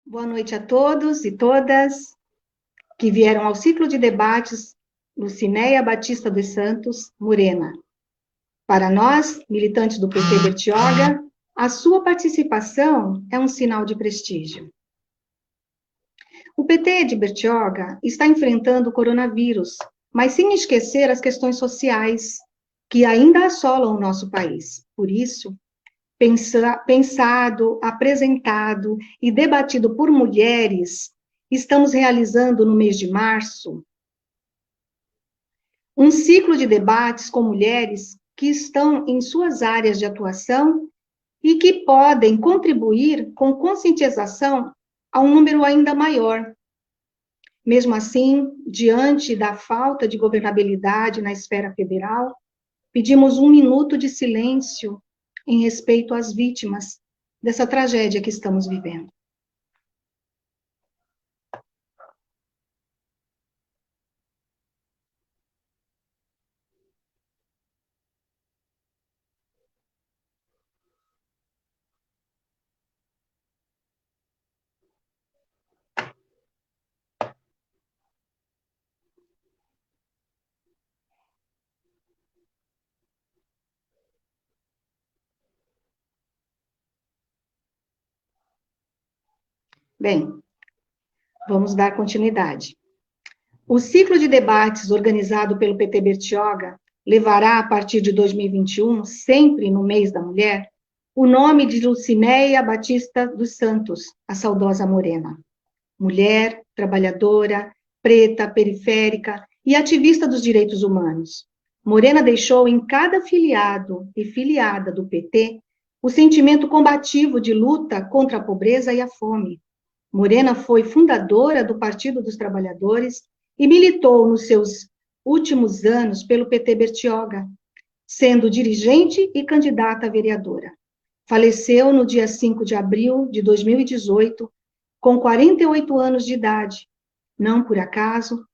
Boa noite a todos e todas que vieram ao ciclo de debates Lucinéia Batista dos Santos Morena. Para nós, militantes do PT Bertioga, a sua participação é um sinal de prestígio. O PT de Bertioga está enfrentando o coronavírus, mas sem esquecer as questões sociais que ainda assolam o nosso país. Por isso, pensado, apresentado e debatido por mulheres, estamos realizando no mês de março um ciclo de debates com mulheres que estão em suas áreas de atuação e que podem contribuir com conscientização a um número ainda maior. Mesmo assim, diante da falta de governabilidade na esfera federal, pedimos 1 minuto de silêncio em respeito às vítimas dessa tragédia que estamos vivendo. Bem, vamos dar continuidade. O ciclo de debates organizado pelo PT Bertioga levará, a partir de 2021, sempre no mês da mulher, o nome de Lucinéia Batista dos Santos, a saudosa Morena. Mulher, trabalhadora, preta, periférica e ativista dos direitos humanos. Morena deixou em cada filiado e filiada do PT o sentimento combativo de luta contra a pobreza e a fome. Morena foi fundadora do Partido dos Trabalhadores e militou nos seus últimos anos pelo PT Bertioga, sendo dirigente e candidata a vereadora. Faleceu no dia 5 de abril de 2018, com 48 anos de idade. Não por acaso,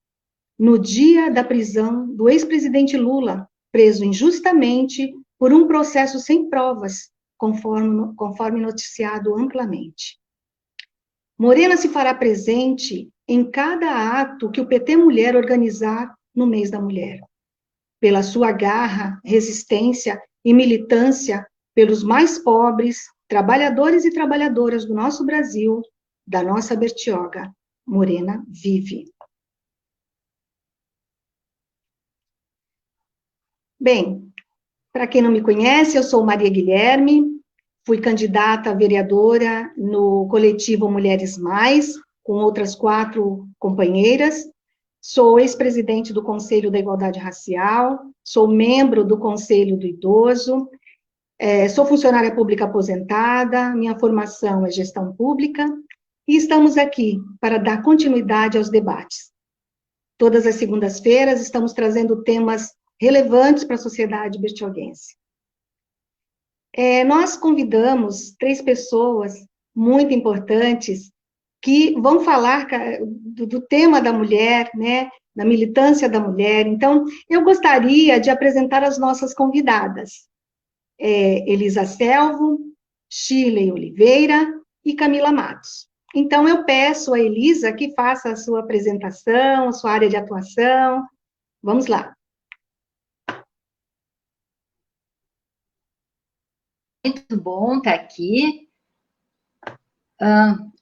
no dia da prisão do ex-presidente Lula, preso injustamente por um processo sem provas, conforme noticiado amplamente. Morena se fará presente em cada ato que o PT Mulher organizar no mês da mulher. Pela sua garra, resistência e militância pelos mais pobres, trabalhadores e trabalhadoras do nosso Brasil, da nossa Bertioga, Morena vive. Bem, para quem não me conhece, eu sou Maria Guilherme, fui candidata a vereadora no coletivo Mulheres Mais, com outras 4 companheiras. Sou ex-presidente do Conselho da Igualdade Racial, sou membro do Conselho do Idoso, sou funcionária pública aposentada, minha formação é gestão pública, e estamos aqui para dar continuidade aos debates. Todas as segundas-feiras estamos trazendo temas relevantes para a sociedade bertioguense. Nós convidamos 3 pessoas muito importantes que vão falar do tema da mulher, né, da militância da mulher. Então, eu gostaria de apresentar as nossas convidadas. Elisa Selvo, Shirley Oliveira e Camila Matos. Então, eu peço a Elisa que faça a sua apresentação, a sua área de atuação. Vamos lá. Muito bom estar aqui.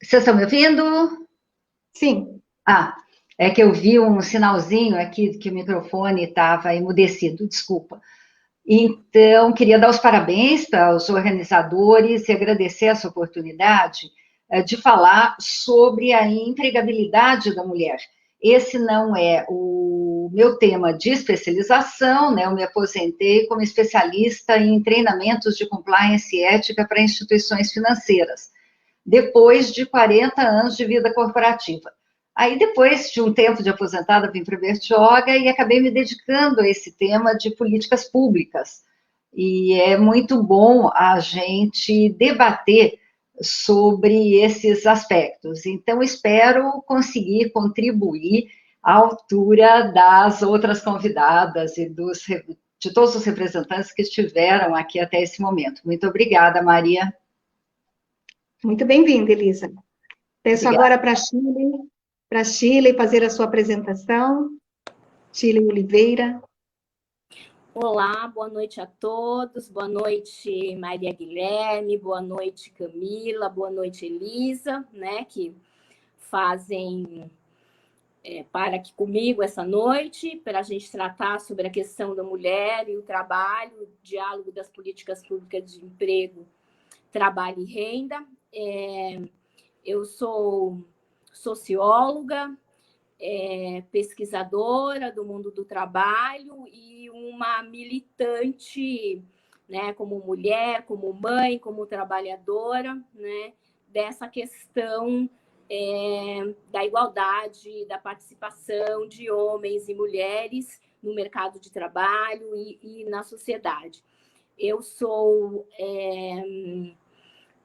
Vocês estão me ouvindo? Sim. É que eu vi um sinalzinho aqui que o microfone estava emudecido, desculpa. Então, queria dar os parabéns aos organizadores e agradecer essa oportunidade de falar sobre a empregabilidade da mulher. Esse não é o meu tema de especialização, né? Eu me aposentei como especialista em treinamentos de compliance e ética para instituições financeiras, depois de 40 anos de vida corporativa. Aí, depois de um tempo de aposentada, vim para a Bertioga e acabei me dedicando a esse tema de políticas públicas. E é muito bom a gente debater sobre esses aspectos. Então, espero conseguir contribuir à altura das outras convidadas e de todos os representantes que estiveram aqui até esse momento. Muito obrigada, Maria. Muito bem-vinda, Elisa. Peço agora para a Shirley fazer a sua apresentação. Shirley Oliveira. Olá, boa noite a todos, boa noite Maria Guilherme, boa noite Camila, boa noite Elisa, né, que fazem para aqui comigo essa noite, para a gente tratar sobre a questão da mulher e o trabalho, o diálogo das políticas públicas de emprego, trabalho e renda. Eu sou socióloga, pesquisadora do mundo do trabalho e uma militante, né, como mulher, como mãe, como trabalhadora, né, dessa questão da igualdade, da participação de homens e mulheres no mercado de trabalho e na sociedade. Eu sou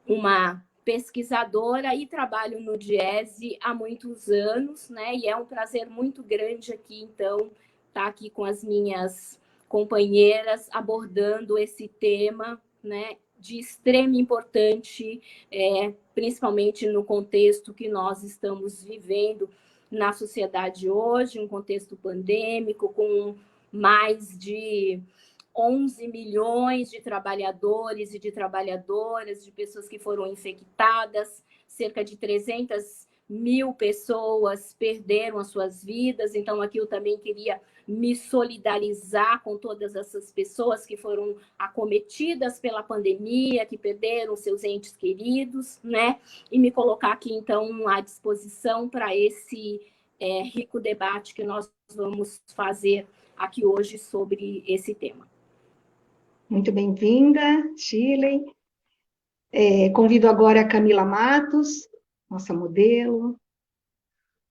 uma pesquisadora e trabalho no Diese há muitos anos, né? E é um prazer muito grande aqui, então, estar aqui com as minhas companheiras abordando esse tema, né? De extrema importância, principalmente no contexto que nós estamos vivendo na sociedade hoje, um contexto pandêmico, com mais de 11 milhões de trabalhadores e de trabalhadoras, de pessoas que foram infectadas, cerca de 300 mil pessoas perderam as suas vidas. Então, aqui eu também queria me solidarizar com todas essas pessoas que foram acometidas pela pandemia, que perderam seus entes queridos, né? E me colocar aqui, então, à disposição para esse rico debate que nós vamos fazer aqui hoje sobre esse tema. Muito bem-vinda, Shirley. Convido agora a Camila Matos, nossa modelo,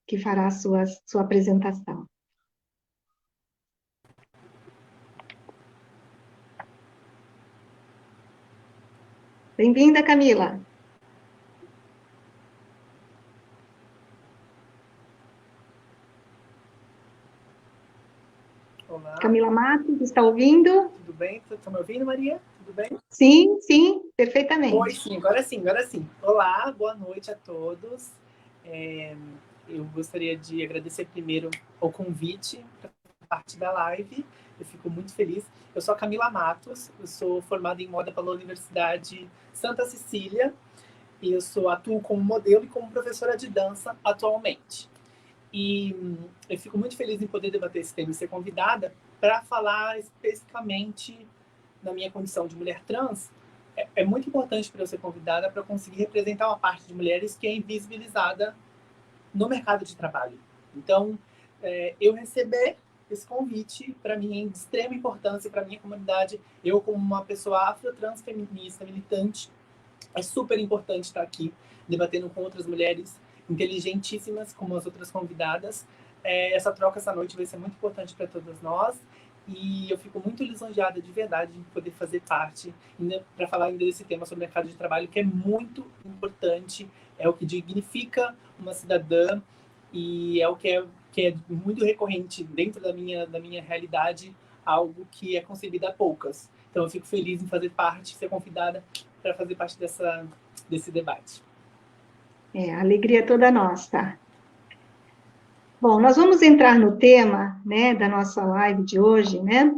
que fará a sua apresentação. Bem-vinda, Camila. Olá. Camila Matos, está ouvindo? Tudo bem? Está me ouvindo, Maria? Tudo bem? Sim, sim, perfeitamente. Oi, sim, agora sim, agora sim. Olá, boa noite a todos. Eu gostaria de agradecer primeiro o convite para parte da live. Eu fico muito feliz. Eu sou a Camila Matos, eu sou formada em moda pela Universidade Santa Cecília e eu atuo como modelo e como professora de dança atualmente. E eu fico muito feliz em poder debater esse tema e ser convidada para falar especificamente na minha condição de mulher trans. É muito importante para eu ser convidada para conseguir representar uma parte de mulheres que é invisibilizada no mercado de trabalho. Então, eu receber esse convite, para mim, é de extrema importância para a minha comunidade. Eu, como uma pessoa afro-trans feminista, militante, é super importante estar aqui debatendo com outras mulheres inteligentíssimas, como as outras convidadas. Essa troca essa noite vai ser muito importante para todas nós e eu fico muito lisonjeada de verdade de poder fazer parte para falar ainda desse tema sobre o mercado de trabalho, que é muito importante, é o que dignifica uma cidadã e é o que é muito recorrente dentro da minha realidade, algo que é concebido a poucas. Então eu fico feliz em fazer parte, ser convidada para fazer parte desse debate. A alegria é toda nossa. Bom, nós vamos entrar no tema, né, da nossa live de hoje, né,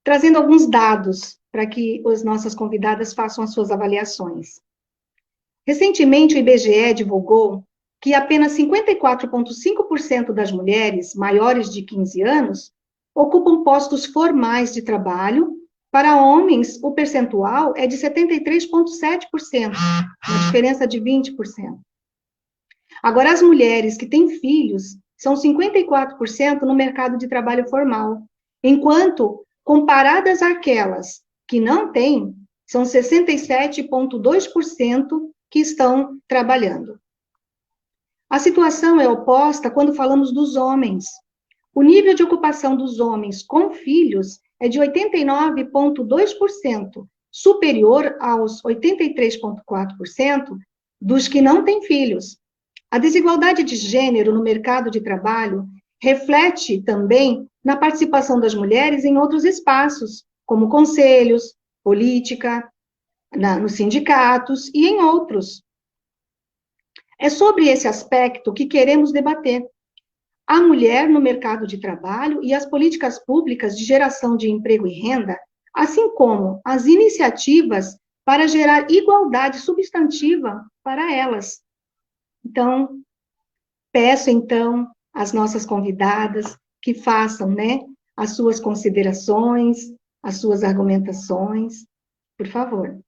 trazendo alguns dados para que as nossas convidadas façam as suas avaliações. Recentemente, o IBGE divulgou que apenas 54,5% das mulheres maiores de 15 anos ocupam postos formais de trabalho. Para homens, o percentual é de 73,7%, uma diferença de 20%. Agora, as mulheres que têm filhos são 54% no mercado de trabalho formal, enquanto, comparadas àquelas que não têm, são 67,2% que estão trabalhando. A situação é oposta quando falamos dos homens. O nível de ocupação dos homens com filhos é de 89,2%, superior aos 83,4% dos que não têm filhos. A desigualdade de gênero no mercado de trabalho reflete também na participação das mulheres em outros espaços, como conselhos, política, nos sindicatos e em outros. É sobre esse aspecto que queremos debater. A mulher no mercado de trabalho e as políticas públicas de geração de emprego e renda, assim como as iniciativas para gerar igualdade substantiva para elas. Então, peço, então, às nossas convidadas que façam, né, as suas considerações, as suas argumentações, por favor.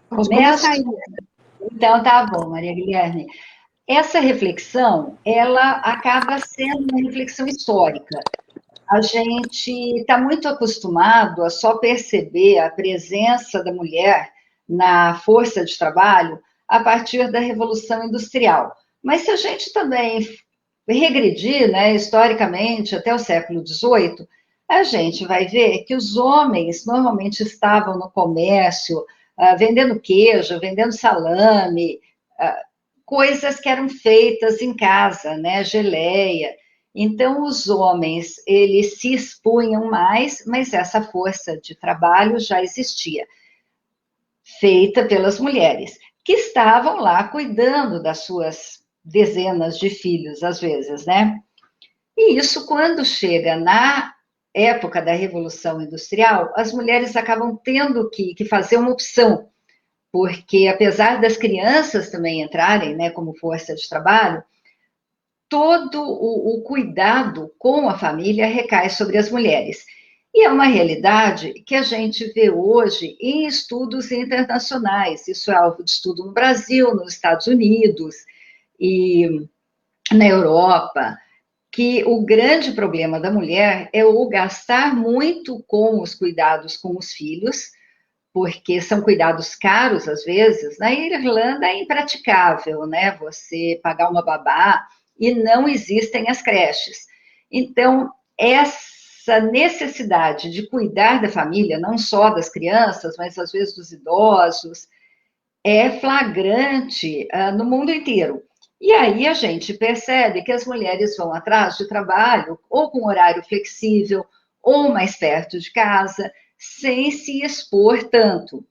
Pode começar aí. Então, tá bom, Maria Guilherme. Essa reflexão, ela acaba sendo uma reflexão histórica. A gente está muito acostumado a só perceber a presença da mulher na força de trabalho a partir da Revolução Industrial. Mas se a gente também regredir, né, historicamente, até o século XVIII, a gente vai ver que os homens normalmente estavam no comércio, vendendo queijo, vendendo salame, coisas que eram feitas em casa, né, geleia. Então, os homens, eles se expunham mais, mas essa força de trabalho já existia, feita pelas mulheres, que estavam lá cuidando das suas dezenas de filhos, às vezes, né? E isso, quando chega na época da Revolução Industrial, as mulheres acabam tendo que fazer uma opção, porque apesar das crianças também entrarem, né, como força de trabalho, todo o cuidado com a família recai sobre as mulheres. E é uma realidade que a gente vê hoje em estudos internacionais. Isso é alvo de estudo no Brasil, nos Estados Unidos e na Europa, que o grande problema da mulher é o gastar muito com os cuidados com os filhos, porque são cuidados caros às vezes. Na Irlanda é impraticável, né? Você pagar uma babá, e não existem as creches. Então, essa necessidade de cuidar da família, não só das crianças, mas às vezes dos idosos, é flagrante no mundo inteiro. E aí a gente percebe que as mulheres vão atrás de trabalho, ou com horário flexível, ou mais perto de casa, sem se expor tanto.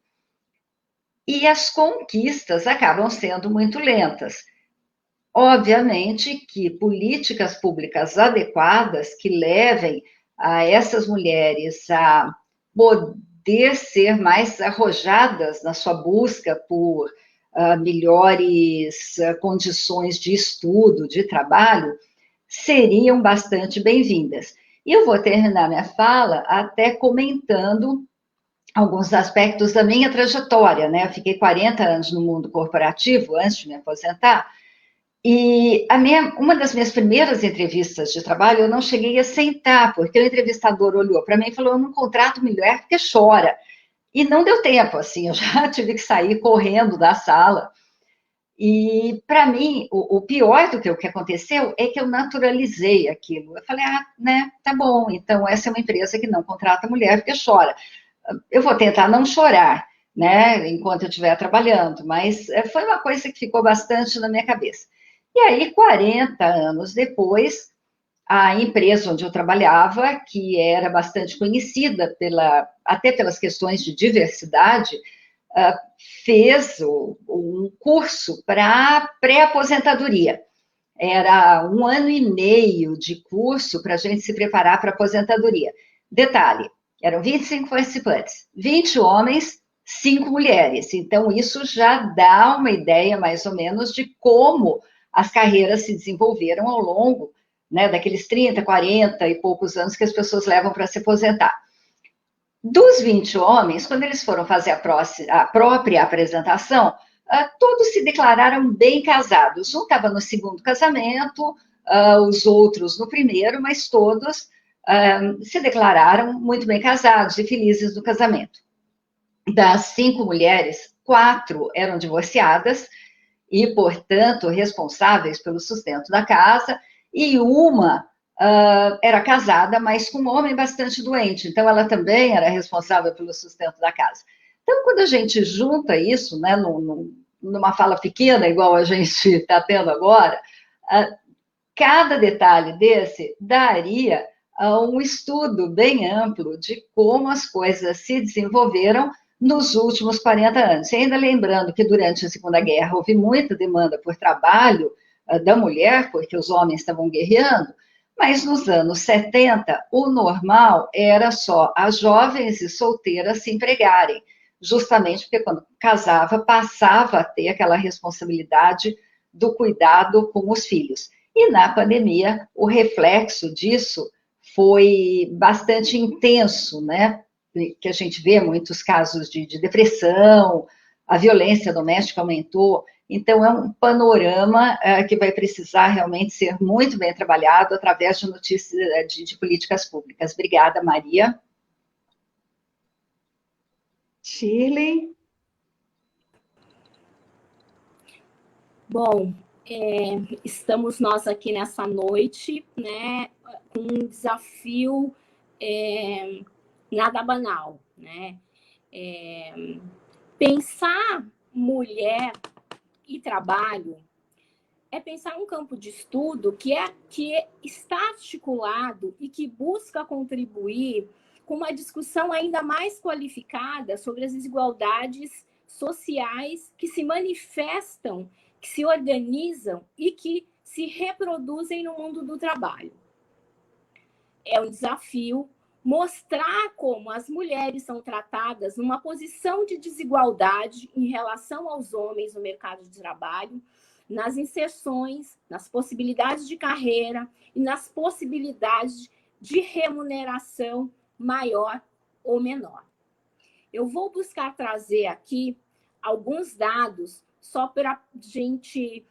E as conquistas acabam sendo muito lentas. Obviamente que políticas públicas adequadas que levem a essas mulheres a poder ser mais arrojadas na sua busca por melhores condições de estudo, de trabalho, seriam bastante bem-vindas. E eu vou terminar minha fala até comentando alguns aspectos da minha trajetória, né? Eu fiquei 40 anos no mundo corporativo antes de me aposentar, e uma das minhas primeiras entrevistas de trabalho, eu não cheguei a sentar, porque o entrevistador olhou para mim e falou: eu não contrato mulher porque chora. E não deu tempo, assim, eu já tive que sair correndo da sala. E, para mim, o pior do que o que aconteceu é que eu naturalizei aquilo. Eu falei, né, tá bom, então essa é uma empresa que não contrata mulher porque chora. Eu vou tentar não chorar, né, enquanto eu estiver trabalhando, mas foi uma coisa que ficou bastante na minha cabeça. E aí, 40 anos depois, a empresa onde eu trabalhava, que era bastante conhecida até pelas questões de diversidade, fez um curso para pré-aposentadoria. Era 1 ano e meio de curso para a gente se preparar para a aposentadoria. Detalhe, eram 25 participantes, 20 homens, 5 mulheres. Então, isso já dá uma ideia, mais ou menos, de como as carreiras se desenvolveram ao longo, né, daqueles 30, 40 e poucos anos que as pessoas levam para se aposentar. Dos 20 homens, quando eles foram fazer a própria apresentação, todos se declararam bem casados. Um estava no segundo casamento, os outros no primeiro, mas todos se declararam muito bem casados e felizes no casamento. Das 5 mulheres, 4 eram divorciadas e, portanto, responsáveis pelo sustento da casa, e uma era casada, mas com um homem bastante doente, então ela também era responsável pelo sustento da casa. Então, quando a gente junta isso, né, numa fala pequena, igual a gente está tendo agora, cada detalhe desse daria um estudo bem amplo de como as coisas se desenvolveram nos últimos 40 anos. E ainda lembrando que durante a Segunda Guerra houve muita demanda por trabalho da mulher, porque os homens estavam guerreando, mas nos anos 70, o normal era só as jovens e solteiras se empregarem, justamente porque quando casava, passava a ter aquela responsabilidade do cuidado com os filhos. E na pandemia, o reflexo disso foi bastante intenso, né? Que a gente vê muitos casos de depressão, a violência doméstica aumentou. Então, é um panorama que vai precisar realmente ser muito bem trabalhado através de notícias de políticas públicas. Obrigada, Maria. Shirley? Bom, estamos nós aqui nessa noite, né, com um desafio nada banal, né? Pensar mulher e trabalho é pensar um campo de estudo que está articulado e que busca contribuir com uma discussão ainda mais qualificada sobre as desigualdades sociais que se manifestam, que se organizam e que se reproduzem no mundo do trabalho. É um desafio mostrar como as mulheres são tratadas numa posição de desigualdade em relação aos homens no mercado de trabalho, nas inserções, nas possibilidades de carreira e nas possibilidades de remuneração maior ou menor. Eu vou buscar trazer aqui alguns dados só para a gente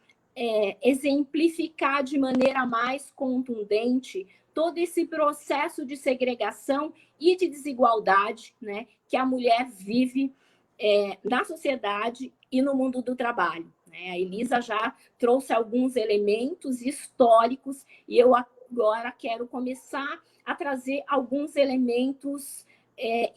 exemplificar de maneira mais contundente todo esse processo de segregação e de desigualdade, né, que a mulher vive na sociedade e no mundo do trabalho. Né? A Elisa já trouxe alguns elementos históricos e eu agora quero começar a trazer alguns elementos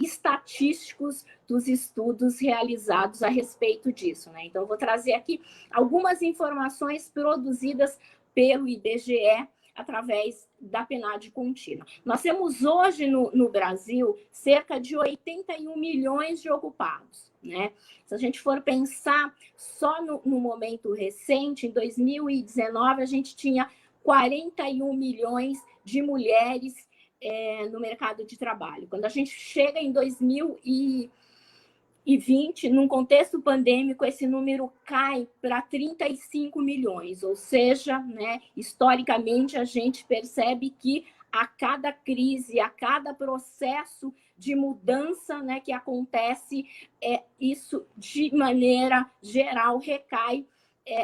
estatísticos dos estudos realizados a respeito disso. Né? Então, eu vou trazer aqui algumas informações produzidas pelo IBGE através da PNAD contínua. Nós temos hoje no Brasil cerca de 81 milhões de ocupados. Né? Se a gente for pensar só no momento recente, em 2019, a gente tinha 41 milhões de mulheres no mercado de trabalho. Quando a gente chega em 2020, num contexto pandêmico, esse número cai para 35 milhões, ou seja, né, historicamente a gente percebe que a cada crise, a cada processo de mudança, né, que acontece, isso de maneira geral recai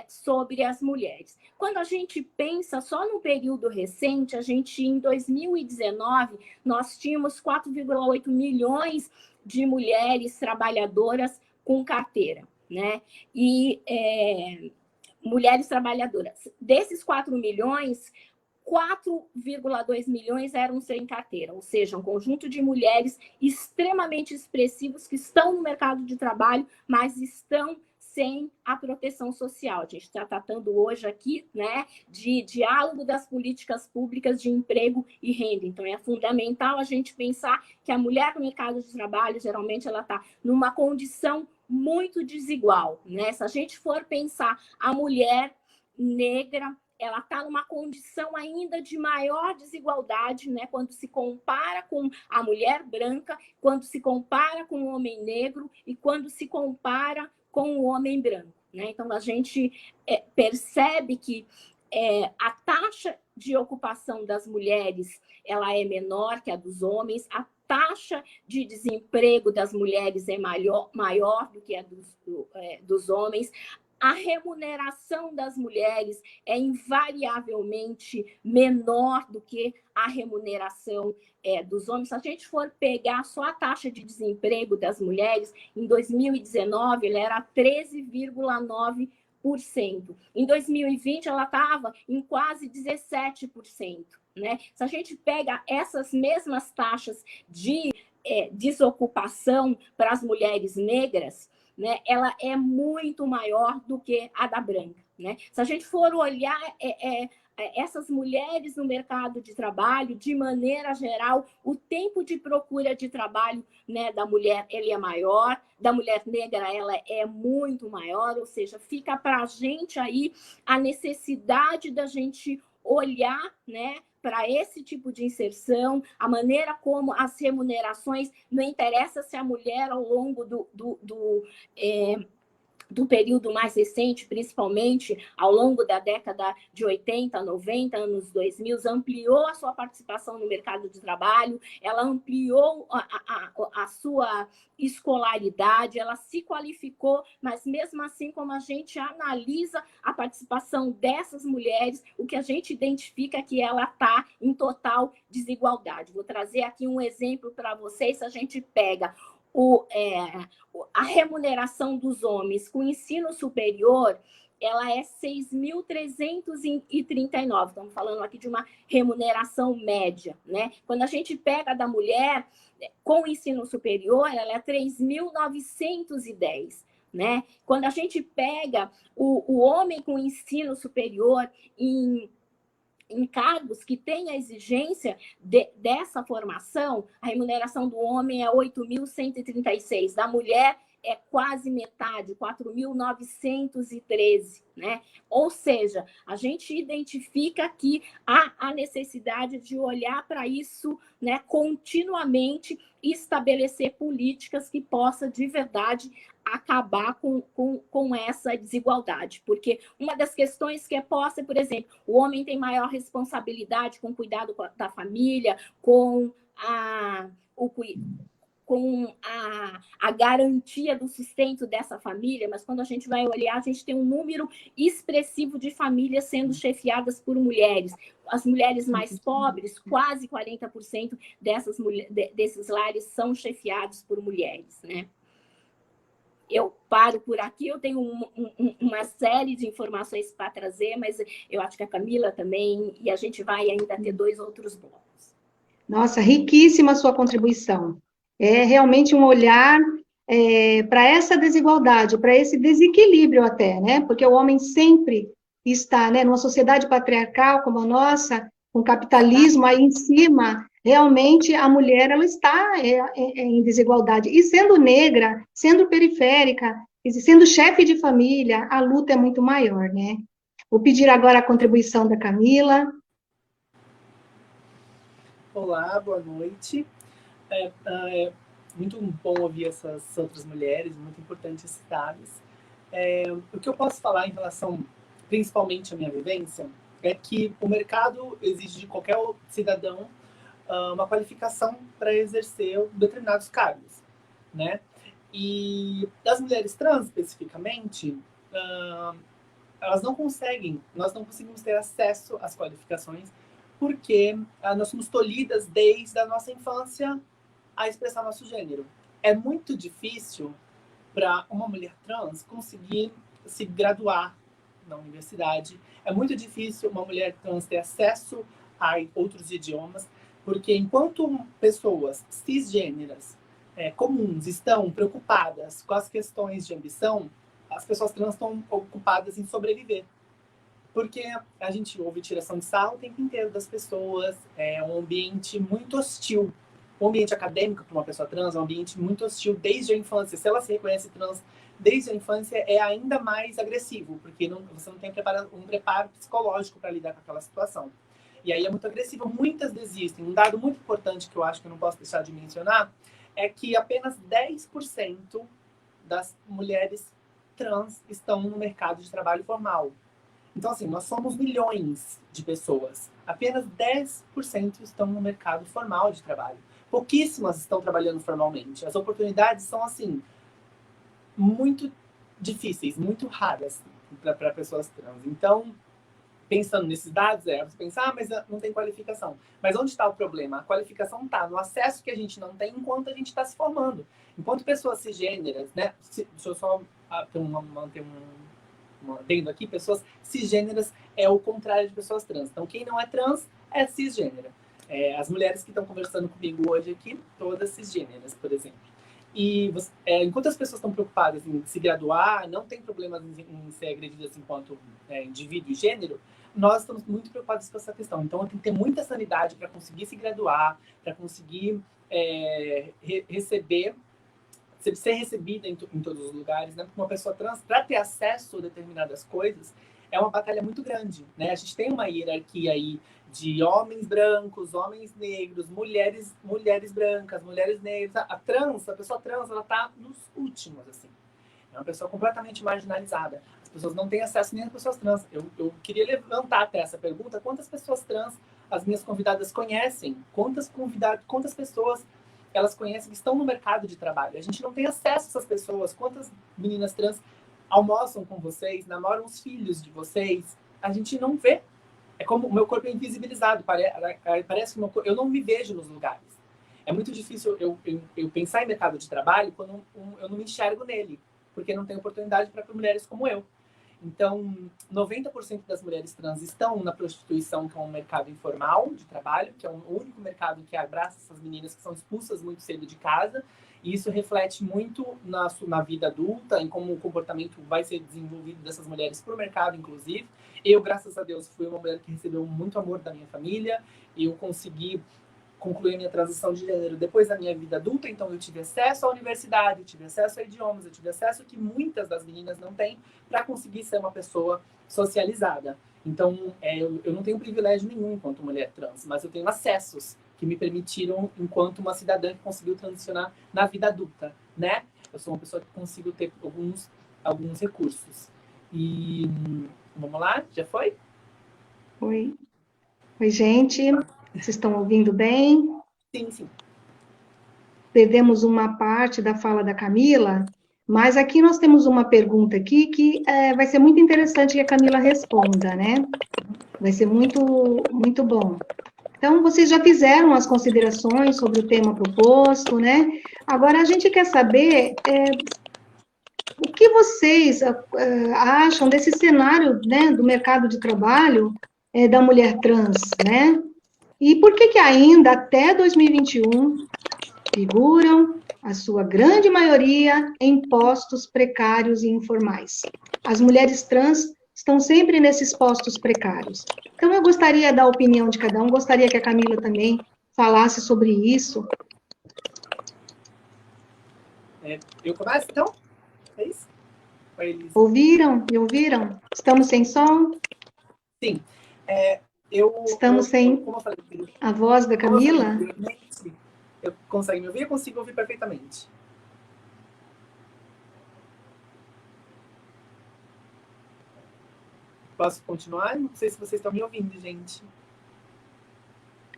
sobre as mulheres. Quando a gente pensa só no período recente, em 2019, nós tínhamos 4,8 milhões de mulheres trabalhadoras com carteira, né? E mulheres trabalhadoras. Desses 4 milhões, 4,2 milhões eram sem carteira, ou seja, um conjunto de mulheres extremamente expressivos que estão no mercado de trabalho, mas estão sem a proteção social. A gente está tratando hoje aqui, né, de diálogo das políticas públicas de emprego e renda. Então, é fundamental a gente pensar que a mulher no mercado de trabalho, geralmente, ela está numa condição muito desigual, né? Se a gente for pensar a mulher negra, ela está numa condição ainda de maior desigualdade, né? Quando se compara com a mulher branca, quando se compara com o homem negro e quando se compara com o homem branco. Né? Então, a gente percebe que a taxa de ocupação das mulheres ela é menor que a dos homens, a taxa de desemprego das mulheres é maior do que a dos homens, a remuneração das mulheres é invariavelmente menor do que a remuneração dos homens. Se a gente for pegar só a taxa de desemprego das mulheres, em 2019, ela era 13,9%. Em 2020, ela estava em quase 17%. Né? Se a gente pega essas mesmas taxas de desocupação para as mulheres negras, né, ela é muito maior do que a da branca. Né? Se a gente for olhar essas mulheres no mercado de trabalho, de maneira geral, o tempo de procura de trabalho, né, da mulher ele é maior, da mulher negra ela é muito maior, ou seja, fica para a gente aí a necessidade da gente olhar, né, para esse tipo de inserção, a maneira como as remunerações, não interessa se a mulher ao longo do período mais recente, principalmente ao longo da década de 80, 90, anos 2000, ampliou a sua participação no mercado de trabalho, ela ampliou a sua escolaridade, ela se qualificou, mas mesmo assim, como a gente analisa a participação dessas mulheres, o que a gente identifica é que ela está em total desigualdade. Vou trazer aqui um exemplo para vocês, a gente pega a remuneração dos homens com ensino superior, ela é 6.339. Estamos falando aqui de uma remuneração média, né? Quando a gente pega da mulher com ensino superior, ela é 3.910. Né? Quando a gente pega o homem com ensino superior em cargos que têm a exigência dessa formação, a remuneração do homem é 8.136, da mulher é quase metade, 4.913, né? Ou seja, a gente identifica que há a necessidade de olhar para isso, né, continuamente e estabelecer políticas que possam, de verdade, acabar com essa desigualdade. Porque uma das questões que é posta, por exemplo, o homem tem maior responsabilidade com o cuidado da família, com a garantia do sustento dessa família, mas quando a gente vai olhar, a gente tem um número expressivo de famílias sendo chefiadas por mulheres. As mulheres mais pobres, quase 40% desses lares são chefiados por mulheres, né? Eu paro por aqui, eu tenho uma série de informações para trazer, mas eu acho que a Camila também, e a gente vai ainda ter 2 outros blocos. Nossa, riquíssima a sua contribuição. É realmente um olhar para essa desigualdade, para esse desequilíbrio até, né? Porque o homem sempre está, né, numa sociedade patriarcal como a nossa, com capitalismo aí em cima, realmente a mulher ela está em desigualdade. E sendo negra, sendo periférica, sendo chefe de família, a luta é muito maior, né? Vou pedir agora a contribuição da Camila. Olá, boa noite. É muito bom ouvir essas outras mulheres, muito importante esses dados. O que eu posso falar em relação, principalmente à minha vivência, é que o mercado exige de qualquer cidadão uma qualificação para exercer determinados cargos, né? E das mulheres trans, especificamente, nós não conseguimos ter acesso às qualificações porque nós somos tolhidas desde a nossa infância a expressar nosso gênero. É muito difícil para uma mulher trans conseguir se graduar na universidade. É muito difícil uma mulher trans ter acesso a outros idiomas, porque enquanto pessoas cisgêneras comuns estão preocupadas com as questões de ambição, as pessoas trans estão ocupadas em sobreviver. Porque a gente ouve tiração de sarro o tempo inteiro das pessoas, é um ambiente muito hostil. O ambiente acadêmico para uma pessoa trans é um ambiente muito hostil desde a infância. Se ela se reconhece trans desde a infância, é ainda mais agressivo, porque você não tem um preparo psicológico para lidar com aquela situação. E aí é muito agressivo, muitas desistem. Um dado muito importante que eu acho que eu não posso deixar de mencionar é que apenas 10% das mulheres trans estão no mercado de trabalho formal. Então, assim, nós somos milhões de pessoas. Apenas 10% estão no mercado formal de trabalho. Pouquíssimas estão trabalhando formalmente. As oportunidades são, assim, muito difíceis, muito raras para pessoas trans. Então, pensando nesses dados, você pensa, mas não tem qualificação. Mas onde está o problema? A qualificação está no acesso que a gente não tem enquanto a gente está se formando. Enquanto pessoas cisgêneras, né? Deixa eu só manter adendo aqui, pessoas cisgêneras é o contrário de pessoas trans. Então, quem não é trans é cisgênera. As mulheres que estão conversando comigo hoje aqui, todas cisgêneras, por exemplo. E enquanto as pessoas estão preocupadas em se graduar, não tem problema em ser agredidas enquanto indivíduo e gênero, nós estamos muito preocupados com essa questão. Então, tem que ter muita sanidade para conseguir se graduar, para conseguir receber, ser recebida em todos os lugares, né? Porque uma pessoa trans, para ter acesso a determinadas coisas, é uma batalha muito grande, né? A gente tem uma hierarquia aí de homens brancos, homens negros, mulheres brancas, mulheres negras. A pessoa trans, ela tá nos últimos, assim. É uma pessoa completamente marginalizada. As pessoas não têm acesso nem às pessoas trans. Eu queria levantar até essa pergunta: quantas pessoas trans as minhas convidadas conhecem? Quantas pessoas elas conhecem que estão no mercado de trabalho? A gente não tem acesso a essas pessoas. Quantas meninas trans almoçam com vocês, namoram os filhos de vocês? A gente não vê. É como o meu corpo é invisibilizado. Parece que eu não me vejo nos lugares. É muito difícil eu pensar em mercado de trabalho quando eu não me enxergo nele, porque não tem oportunidade para mulheres como eu. Então, 90% das mulheres trans estão na prostituição, que é um mercado informal de trabalho, que é o único mercado que abraça essas meninas que são expulsas muito cedo de casa, e isso reflete muito na vida adulta, em como o comportamento vai ser desenvolvido dessas mulheres para o mercado, inclusive. Eu, graças a Deus, fui uma mulher que recebeu muito amor da minha família, e eu consegui concluir a minha transição de gênero depois da minha vida adulta, então eu tive acesso à universidade, eu tive acesso a idiomas, eu tive acesso que muitas das meninas não têm para conseguir ser uma pessoa socializada. Então, eu não tenho privilégio nenhum enquanto mulher trans, mas eu tenho acessos que me permitiram, enquanto uma cidadã que conseguiu transicionar na vida adulta, né? Eu sou uma pessoa que consigo ter alguns recursos. E vamos lá? Já foi? Oi, gente. Vocês estão ouvindo bem? Sim, sim. Perdemos uma parte da fala da Camila, mas aqui nós temos uma pergunta aqui que vai ser muito interessante que a Camila responda, né? Vai ser muito, muito bom. Então, vocês já fizeram as considerações sobre o tema proposto, né? Agora, a gente quer saber o que vocês acham desse cenário, né, do mercado de trabalho da mulher trans, né? E por que ainda, até 2021, figuram, a sua grande maioria, em postos precários e informais? As mulheres trans estão sempre nesses postos precários. Então, eu gostaria da opinião de cada um, gostaria que a Camila também falasse sobre isso. Eu começo, então? É isso? Ouviram? Me ouviram? Estamos sem som? Sim. Estamos sem como eu falei, a voz da Camila? Eu consigo me ouvir? Eu consigo ouvir perfeitamente. Posso continuar? Não sei se vocês estão me ouvindo, gente.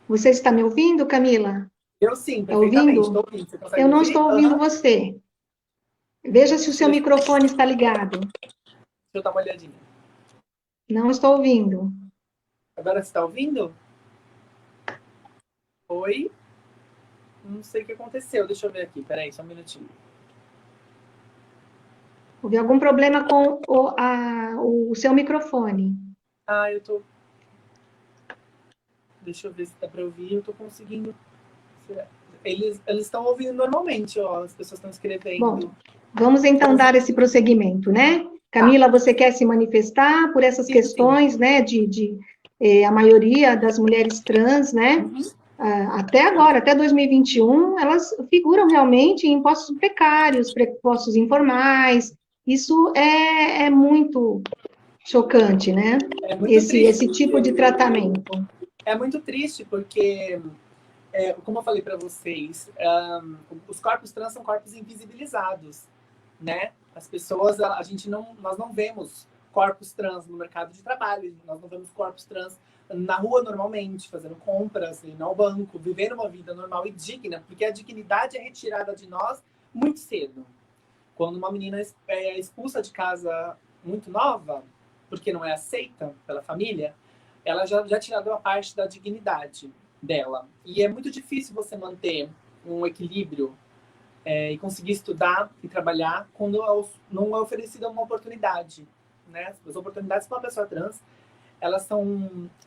Você está me ouvindo, Camila? Eu sim, Está perfeitamente. ouvindo? Estou ouvindo. Você consegue Eu não ouvir? estou ouvindo você. Veja se o seu microfone está ligado. Deixa eu dar uma olhadinha. Não estou ouvindo. Agora você está ouvindo? Oi? Não sei o que aconteceu. Deixa eu ver aqui. Peraí, só um minutinho. Houve algum problema com o seu microfone? Eu tô... Deixa eu ver se dá para ouvir. Eu tô conseguindo... Eles estão ouvindo normalmente, ó. As pessoas estão escrevendo. Bom, vamos então dar esse prosseguimento, né? Camila, você quer se manifestar por essas questões, né, a maioria das mulheres trans, né, até agora, até 2021, elas figuram realmente em postos precários, postos informais. Isso é muito chocante, né? Esse tipo de tratamento. É muito triste, porque, como eu falei para vocês, os corpos trans são corpos invisibilizados, né? As pessoas, nós não vemos corpos trans no mercado de trabalho, nós não vemos corpos trans na rua normalmente, fazendo compras, indo ao banco, vivendo uma vida normal e digna, porque a dignidade é retirada de nós muito cedo. Quando uma menina é expulsa de casa muito nova, porque não é aceita pela família, ela já tirou a parte da dignidade dela. E é muito difícil você manter um equilíbrio e conseguir estudar e trabalhar quando não é oferecida uma oportunidade, né? As oportunidades para uma pessoa trans, elas são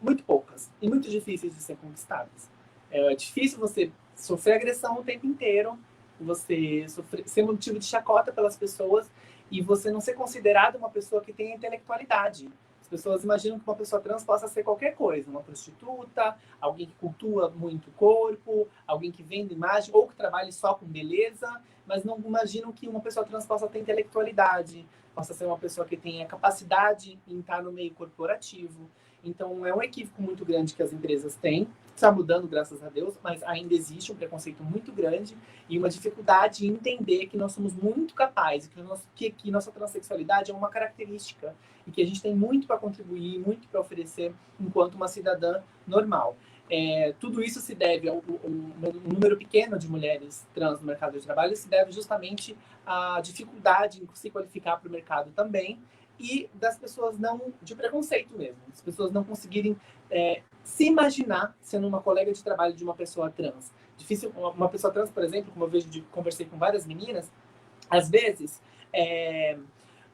muito poucas e muito difíceis de ser conquistadas. É difícil você sofrer agressão o tempo inteiro, você ser motivo de chacota pelas pessoas e você não ser considerado uma pessoa que tem intelectualidade. As pessoas imaginam que uma pessoa trans possa ser qualquer coisa, uma prostituta, alguém que cultua muito o corpo, alguém que vende imagem, ou que trabalhe só com beleza, mas não imaginam que uma pessoa trans possa ter intelectualidade, possa ser uma pessoa que tenha capacidade em estar no meio corporativo. Então, é um equívoco muito grande que as empresas têm. Está mudando, graças a Deus, mas ainda existe um preconceito muito grande e uma dificuldade em entender que nós somos muito capazes, que nossa transexualidade é uma característica e que a gente tem muito para contribuir, muito para oferecer enquanto uma cidadã normal. Tudo isso se deve ao número pequeno de mulheres trans no mercado de trabalho, se deve justamente à dificuldade em se qualificar para o mercado também, e das pessoas não, de preconceito mesmo, as pessoas não conseguirem se imaginar sendo uma colega de trabalho de uma pessoa trans. Difícil, uma pessoa trans, por exemplo, como eu vejo, conversei com várias meninas, às vezes,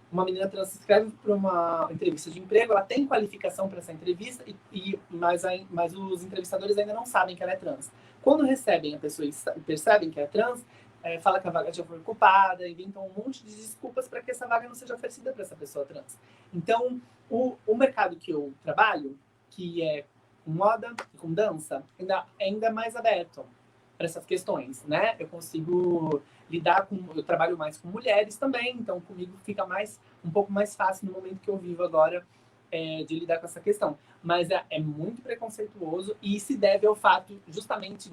uma menina trans se inscreve para uma entrevista de emprego, ela tem qualificação para essa entrevista, mas os entrevistadores ainda não sabem que ela é trans. Quando recebem a pessoa e percebem que é trans, fala que a vaga já foi ocupada, inventam um monte de desculpas para que essa vaga não seja oferecida para essa pessoa trans. Então, o mercado que eu trabalho, que é com moda e com dança, ainda mais aberto para essas questões, né? Eu consigo eu trabalho mais com mulheres também, então comigo fica um pouco mais fácil no momento que eu vivo agora de lidar com essa questão. Mas é muito preconceituoso e se deve ao fato justamente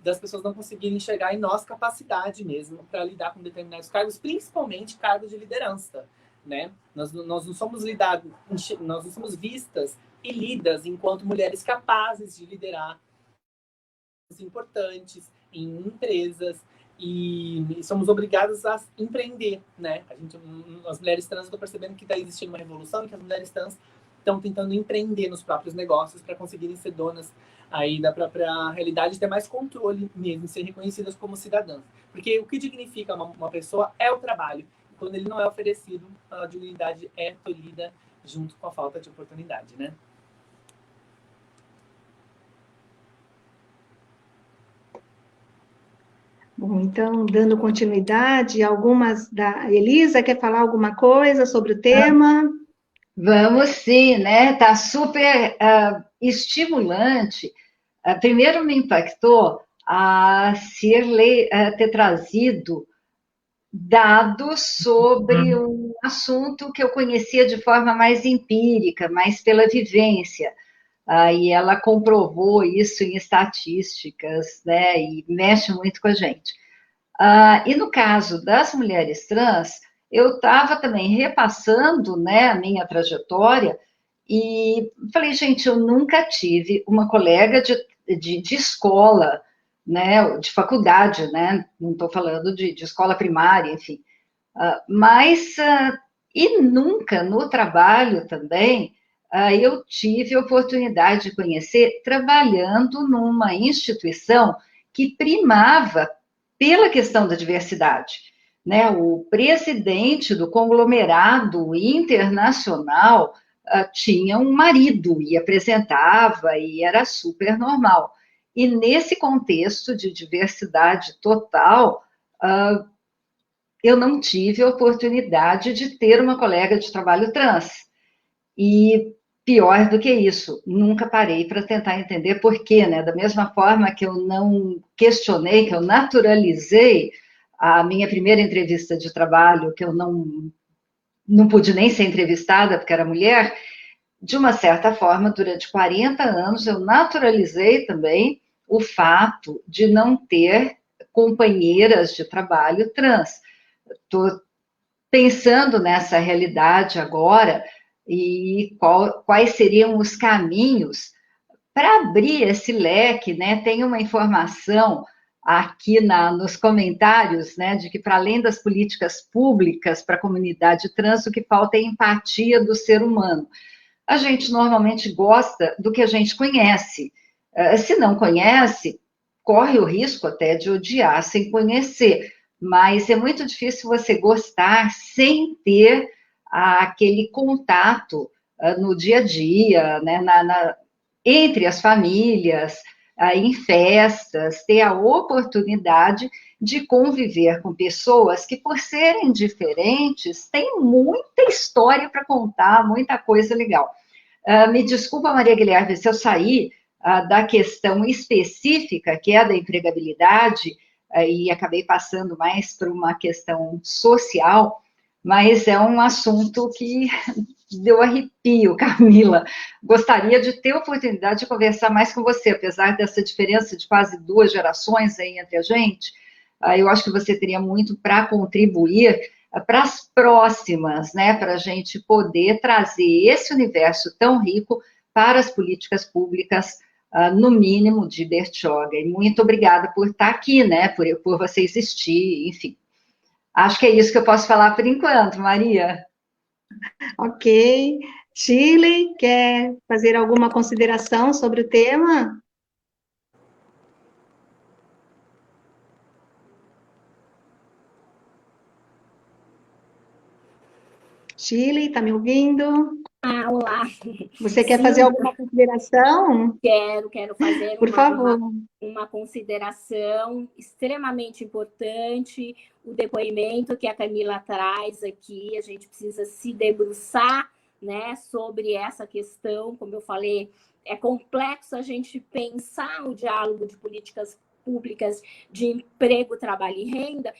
das pessoas não conseguirem enxergar em nós capacidade mesmo para lidar com determinados cargos, principalmente cargos de liderança, né? Nós não somos nós não somos vistas e lidas enquanto mulheres capazes de liderar importantes em empresas e somos obrigadas a empreender, né? As mulheres trans, estão percebendo que está existindo uma revolução e que as mulheres trans estão tentando empreender nos próprios negócios para conseguirem ser donas aí da própria realidade, ter mais controle mesmo, ser reconhecidas como cidadãs. Porque o que dignifica uma pessoa é o trabalho. E quando ele não é oferecido, a dignidade é tolhida junto com a falta de oportunidade, né? Bom, então, dando continuidade, algumas da Elisa, quer falar alguma coisa sobre o tema? Vamos sim, né? Tá super estimulante. Primeiro me impactou a Cirlei ter trazido dados sobre um assunto que eu conhecia de forma mais empírica, mais pela vivência. E ela comprovou isso em estatísticas, né? E mexe muito com a gente. E no caso das mulheres trans, eu estava também repassando, né, a minha trajetória e falei, gente, eu nunca tive uma colega de escola, né, de faculdade, né, não estou falando de escola primária, enfim, e nunca no trabalho também eu tive a oportunidade de conhecer trabalhando numa instituição que primava pela questão da diversidade. Né? O presidente do conglomerado internacional tinha um marido e apresentava e era super normal. E nesse contexto de diversidade total, eu não tive a oportunidade de ter uma colega de trabalho trans. E pior do que isso, nunca parei para tentar entender por quê, né? Da mesma forma que eu não questionei, que eu naturalizei a minha primeira entrevista de trabalho, que eu não pude nem ser entrevistada porque era mulher, de uma certa forma, durante 40 anos, eu naturalizei também o fato de não ter companheiras de trabalho trans. Estou pensando nessa realidade agora e quais seriam os caminhos para abrir esse leque, né? Tem uma informação aqui nos comentários, né, de que para além das políticas públicas para a comunidade trans, o que falta é empatia do ser humano. A gente normalmente gosta do que a gente conhece. Se não conhece, corre o risco até de odiar sem conhecer. Mas é muito difícil você gostar sem ter aquele contato no dia a dia, né, entre as famílias. em festas, ter a oportunidade de conviver com pessoas que, por serem diferentes, têm muita história para contar, muita coisa legal. Me desculpa, Maria Guilherme, se eu sair da questão específica, que é a da empregabilidade, e acabei passando mais para uma questão social, mas é um assunto que deu arrepio, Camila. Gostaria de ter a oportunidade de conversar mais com você, apesar dessa diferença de quase 2 gerações aí entre a gente. Eu acho que você teria muito para contribuir para as próximas, né, para a gente poder trazer esse universo tão rico para as políticas públicas, no mínimo, de Bertioga. E muito obrigada por estar aqui, né, por você existir, enfim. Acho que é isso que eu posso falar por enquanto, Maria. Ok. Shirley, quer fazer alguma consideração sobre o tema? Shirley, está me ouvindo? Olá. Você quer Sim, fazer alguma consideração? Quero fazer Por favor. uma consideração extremamente importante, o depoimento que a Camila traz aqui, a gente precisa se debruçar, né, sobre essa questão, como eu falei, é complexo a gente pensar o diálogo de políticas públicas de emprego, trabalho e renda,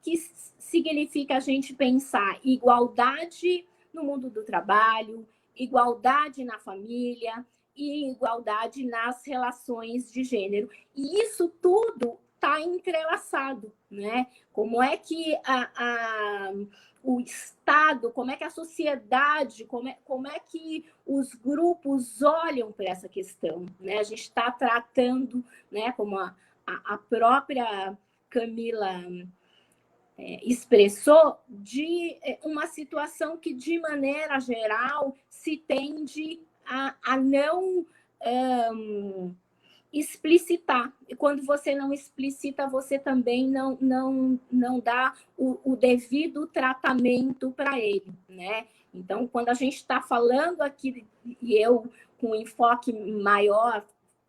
que significa a gente pensar igualdade no mundo do trabalho, igualdade na família e igualdade nas relações de gênero. E isso tudo está entrelaçado, né? Como é que o Estado, como é que a sociedade, como é que os grupos olham para essa questão, né? A gente está tratando, né, como a própria Camila expressou, de uma situação que, de maneira geral, se tende a não explicitar. E quando você não explicita, você também não dá o devido tratamento para ele, né? Então, quando a gente está falando aqui, e eu com um enfoque maior,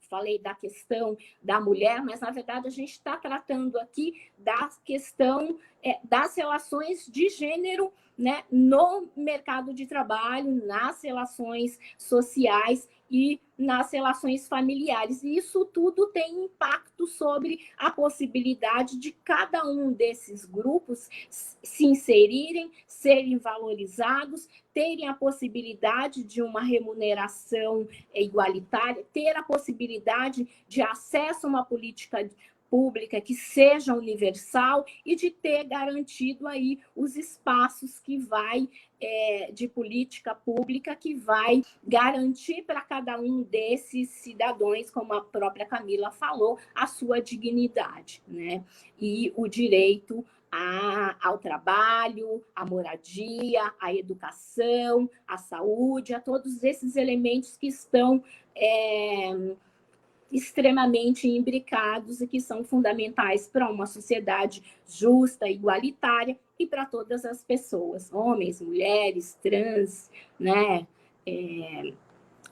falei da questão da mulher, mas, na verdade, a gente está tratando aqui da questão das relações de gênero, né, no mercado de trabalho, nas relações sociais e nas relações familiares. E isso tudo tem impacto sobre a possibilidade de cada um desses grupos se inserirem, serem valorizados, terem a possibilidade de uma remuneração igualitária, ter a possibilidade de acesso a uma política pública que seja universal e de ter garantido aí os espaços que vai de política pública que vai garantir para cada um desses cidadãos, como a própria Camila falou, a sua dignidade, né? E o direito ao trabalho, à moradia, à educação, à saúde, a todos esses elementos que estão extremamente imbricados e que são fundamentais para uma sociedade justa, igualitária e para todas as pessoas, homens, mulheres, trans, né,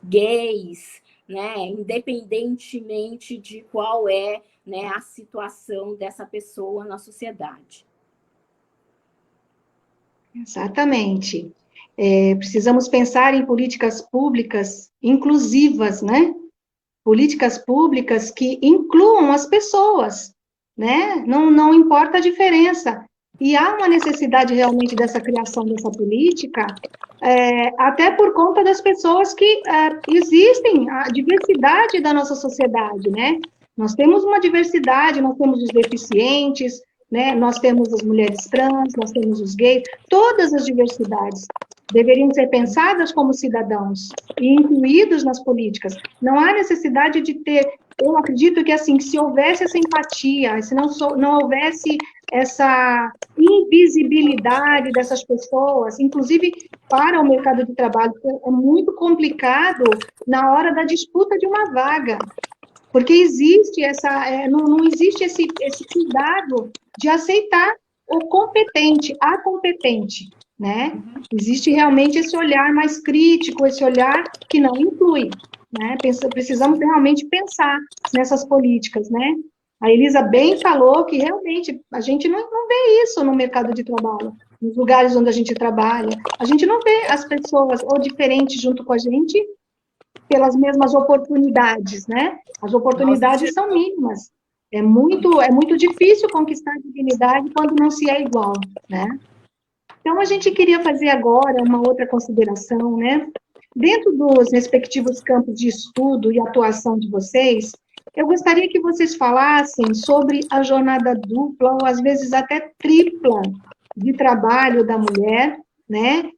gays, né, independentemente de qual é, né, a situação dessa pessoa na sociedade. Exatamente. Precisamos pensar em políticas públicas inclusivas, né? Políticas públicas que incluam as pessoas, né? Não importa a diferença. E há uma necessidade realmente dessa criação dessa política, até por conta das pessoas que existem, a diversidade da nossa sociedade, né? Nós temos uma diversidade, nós temos os deficientes, né? Nós temos as mulheres trans, nós temos os gays, todas as diversidades deveriam ser pensadas como cidadãos e incluídos nas políticas. Não há necessidade de ter, eu acredito que, assim, se houvesse essa empatia, se não houvesse essa invisibilidade dessas pessoas, inclusive para o mercado de trabalho, é muito complicado na hora da disputa de uma vaga, porque existe não existe esse cuidado de aceitar o competente, a competente, né? Existe realmente esse olhar mais crítico, esse olhar que não inclui. né? Precisamos realmente pensar nessas políticas, né? A Elisa bem falou que realmente a gente não vê isso no mercado de trabalho, nos lugares onde a gente trabalha. A gente não vê as pessoas ou diferentes junto com a gente pelas mesmas oportunidades, né? As oportunidades são mínimas. É muito difícil conquistar a dignidade quando não se é igual, né? Então, a gente queria fazer agora uma outra consideração, né? Dentro dos respectivos campos de estudo e atuação de vocês, eu gostaria que vocês falassem sobre a jornada dupla, ou às vezes até tripla, de trabalho da mulher, né?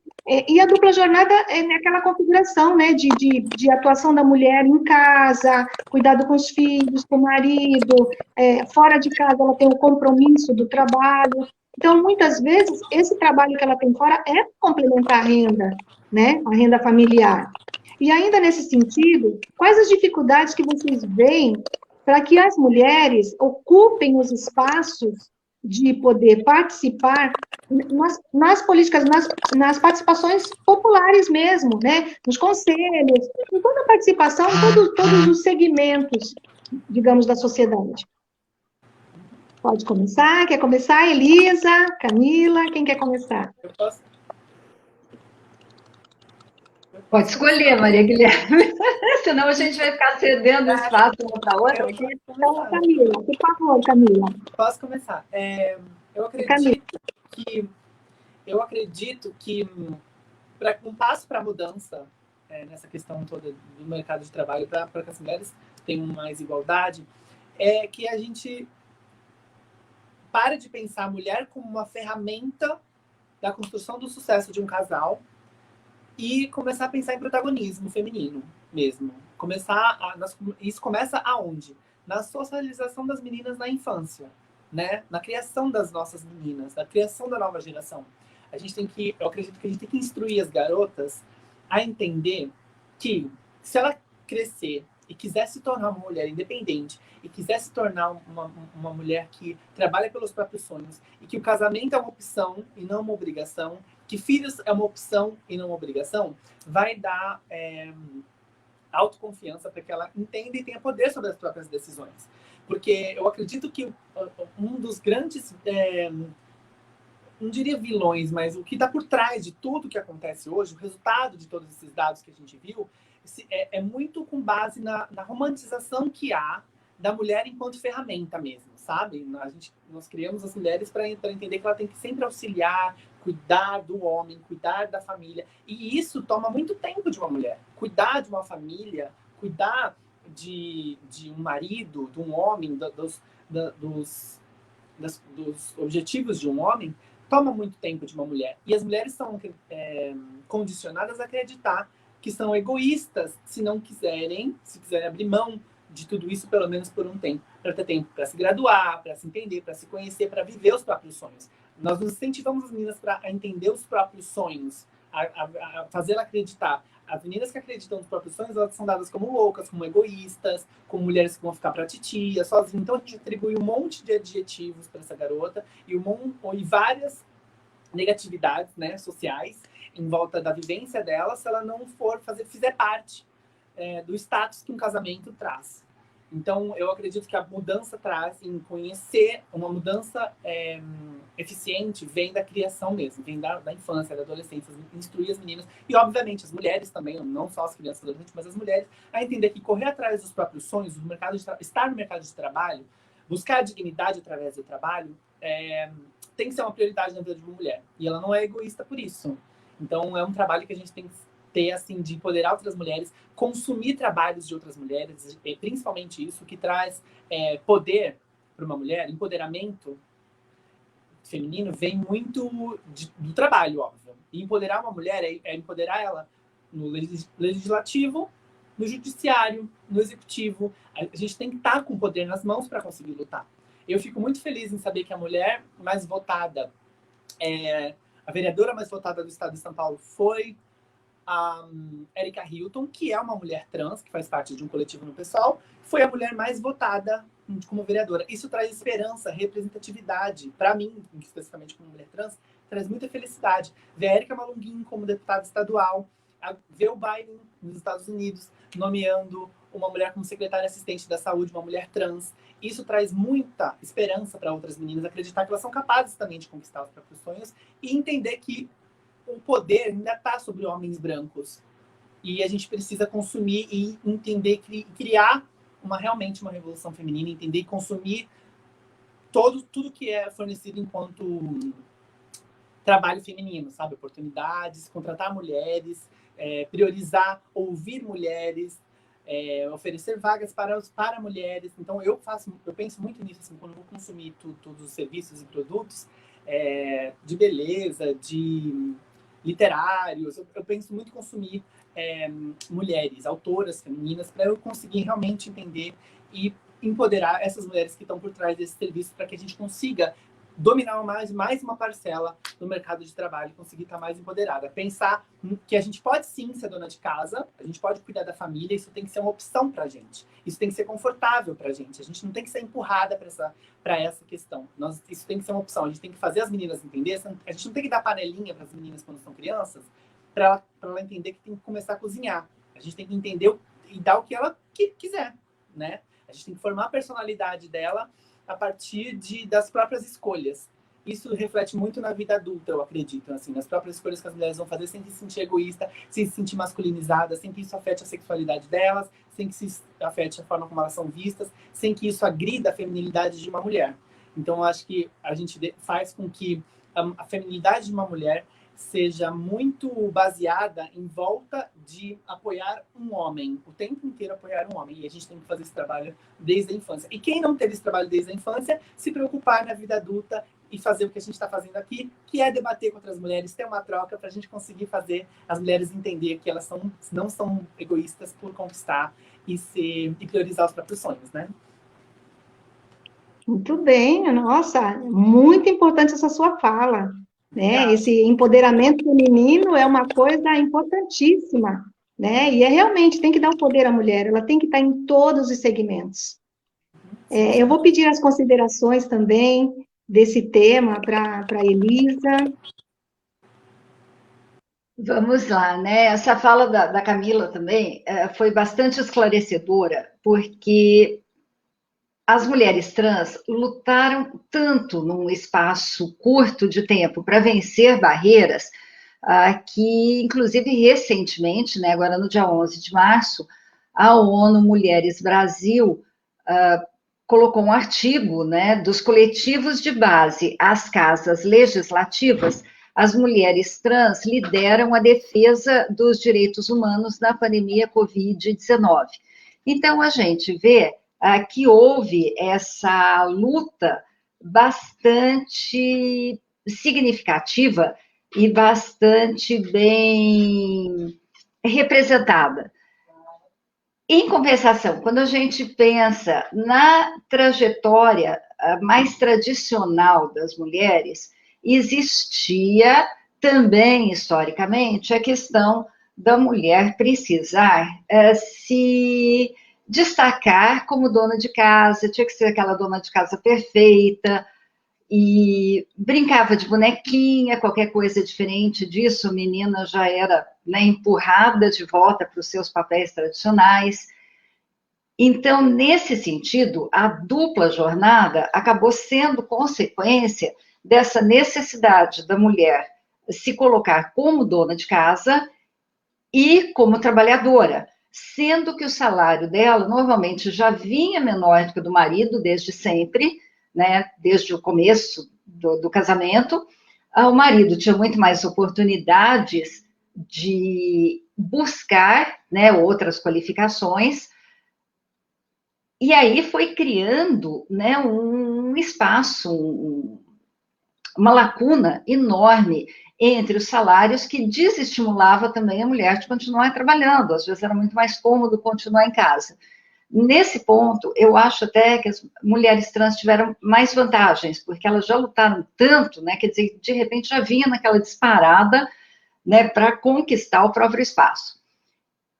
E a dupla jornada é naquela configuração, né, de atuação da mulher em casa, cuidado com os filhos, com o marido, fora de casa ela tem o compromisso do trabalho. Então, muitas vezes, esse trabalho que ela tem fora é complementar a renda, né, a renda familiar. E ainda nesse sentido, quais as dificuldades que vocês veem para que as mulheres ocupem os espaços de poder participar nas políticas, nas participações populares mesmo, né? Nos conselhos, em toda a participação, todos os segmentos, digamos, da sociedade. Pode começar? Quer começar? Elisa, Camila, quem quer começar? Eu posso? Pode escolher, Maria Guilherme. Senão a gente vai ficar cedendo espaço uma para outra. Então, Camila, por favor, Camila. Posso começar? Eu acredito que um passo para a mudança nessa questão toda do mercado de trabalho, para que as mulheres tenham mais igualdade, é que a gente pare de pensar a mulher como uma ferramenta da construção do sucesso de um casal e começar a pensar em protagonismo feminino mesmo. Isso começa aonde? Na socialização das meninas na infância, né? Na criação das nossas meninas, na criação da nova geração. Eu acredito que a gente tem que instruir as garotas a entender que se ela crescer e quiser se tornar uma mulher independente e quiser se tornar uma mulher que trabalha pelos próprios sonhos e que o casamento é uma opção e não uma obrigação, que filhos é uma opção e não uma obrigação, vai dar autoconfiança para que ela entenda e tenha poder sobre as próprias decisões. Porque eu acredito que um dos grandes, não diria vilões, mas o que está por trás de tudo que acontece hoje, o resultado de todos esses dados que a gente viu, é muito com base na romantização que há da mulher enquanto ferramenta mesmo, sabe? Nós criamos as mulheres para entender que ela tem que sempre auxiliar, cuidar do homem, cuidar da família. E isso toma muito tempo de uma mulher. Cuidar de uma família, cuidar de um marido, de um homem, dos objetivos de um homem, toma muito tempo de uma mulher. E as mulheres são condicionadas a acreditar que são egoístas se quiserem abrir mão de tudo isso, pelo menos por um tempo, para ter tempo para se graduar, para se entender, para se conhecer, para viver os próprios sonhos. Nós nos incentivamos as meninas a entender os próprios sonhos, a fazê-la acreditar. As meninas que acreditam nos próprios sonhos, elas são dadas como loucas, como egoístas, como mulheres que vão ficar para titia, sozinhas. Então a gente atribui um monte de adjetivos para essa garota e várias negatividades, né, sociais em volta da vivência dela, se ela não fizer parte do status que um casamento traz. Então, eu acredito que a mudança traz em conhecer, uma mudança eficiente vem da criação mesmo, vem da infância, da adolescência, instruir as meninas, e obviamente as mulheres também, não só as crianças e adolescentes, mas as mulheres, a entender que correr atrás dos próprios sonhos, estar no mercado de trabalho, buscar a dignidade através do trabalho, tem que ser uma prioridade na vida de uma mulher. E ela não é egoísta por isso. Então, é um trabalho que a gente tem que ter, assim, de empoderar outras mulheres, consumir trabalhos de outras mulheres, e principalmente isso, que traz poder para uma mulher, empoderamento feminino, vem muito do trabalho, óbvio. E empoderar uma mulher é empoderar ela no legislativo, no judiciário, no executivo. A gente tem que estar com o poder nas mãos para conseguir lutar. Eu fico muito feliz em saber que a mulher mais votada, a vereadora mais votada do estado de São Paulo foi a Erika Hilton, que é uma mulher trans, que faz parte de um coletivo no PSOL, foi a mulher mais votada como vereadora. Isso traz esperança, representatividade. Para mim, especificamente como mulher trans, traz muita felicidade. Ver a Erika Malunguinho como deputada estadual, ver o Biden nos Estados Unidos nomeando uma mulher como secretária assistente da saúde, uma mulher trans. Isso traz muita esperança para outras meninas, acreditar que elas são capazes também de conquistar os próprios sonhos e entender que o poder ainda está sobre homens brancos. E a gente precisa consumir e entender, criar realmente uma revolução feminina, entender e consumir tudo que é fornecido enquanto trabalho feminino, sabe? Oportunidades, contratar mulheres, priorizar, ouvir mulheres, oferecer vagas para mulheres. Então, eu penso muito nisso, assim, quando eu vou consumir todos os serviços e produtos de beleza, de literários, eu penso muito em consumir mulheres, autoras femininas, para eu conseguir realmente entender e empoderar essas mulheres que estão por trás desse serviço, para que a gente consiga dominar mais uma parcela do mercado de trabalho, conseguir estar mais empoderada. Pensar que a gente pode sim ser dona de casa, a gente pode cuidar da família, isso tem que ser uma opção para a gente. Isso tem que ser confortável para a gente não tem que ser empurrada para essa questão. Isso tem que ser uma opção, a gente tem que fazer as meninas entender, a gente não tem que dar panelinha para as meninas quando são crianças, para ela entender que tem que começar a cozinhar. A gente tem que entender e dar o que ela quiser, né? A gente tem que formar a personalidade dela a partir das próprias escolhas. Isso reflete muito na vida adulta, eu acredito, assim, nas próprias escolhas que as mulheres vão fazer sem se sentir egoísta, sem se sentir masculinizada, sem que isso afete a sexualidade delas, sem que isso afete a forma como elas são vistas, sem que isso agrida a feminilidade de uma mulher. Então, eu acho que a gente faz com que a feminilidade de uma mulher seja muito baseada em volta de apoiar um homem, o tempo inteiro apoiar um homem. E a gente tem que fazer esse trabalho desde a infância. E quem não teve esse trabalho desde a infância, se preocupar na vida adulta e fazer o que a gente está fazendo aqui, que é debater com outras mulheres, ter uma troca para a gente conseguir fazer as mulheres entender que elas não são egoístas por conquistar e priorizar os próprios sonhos, né? Muito bem, nossa, muito importante essa sua fala. Né? Esse empoderamento feminino é uma coisa importantíssima, né? E realmente tem que dar o poder à mulher, ela tem que estar em todos os segmentos. Eu vou pedir as considerações também desse tema para a Elisa. Vamos lá, né? Essa fala da Camila também foi bastante esclarecedora, porque as mulheres trans lutaram tanto num espaço curto de tempo para vencer barreiras, que, inclusive, recentemente, né, agora no dia 11 de março, a ONU Mulheres Brasil colocou um artigo, né, dos coletivos de base às casas legislativas. As mulheres trans lideram a defesa dos direitos humanos na pandemia Covid-19. Então, a gente vê que houve essa luta bastante significativa e bastante bem representada. Em compensação, quando a gente pensa na trajetória mais tradicional das mulheres, existia também, historicamente, a questão da mulher precisar se destacar como dona de casa, tinha que ser aquela dona de casa perfeita, e brincava de bonequinha, qualquer coisa diferente disso, a menina já era, né, empurrada de volta para os seus papéis tradicionais. Então, nesse sentido, a dupla jornada acabou sendo consequência dessa necessidade da mulher se colocar como dona de casa e como trabalhadora, sendo que o salário dela normalmente já vinha menor do que o do marido desde sempre, né, desde o começo do casamento. O marido tinha muito mais oportunidades de buscar, né, outras qualificações, e aí foi criando, né, um espaço, uma lacuna enorme entre os salários, que desestimulava também a mulher de continuar trabalhando. Às vezes era muito mais cômodo continuar em casa. Nesse ponto, eu acho até que as mulheres trans tiveram mais vantagens, porque elas já lutaram tanto, né, quer dizer, de repente já vinha naquela disparada, né, para conquistar o próprio espaço.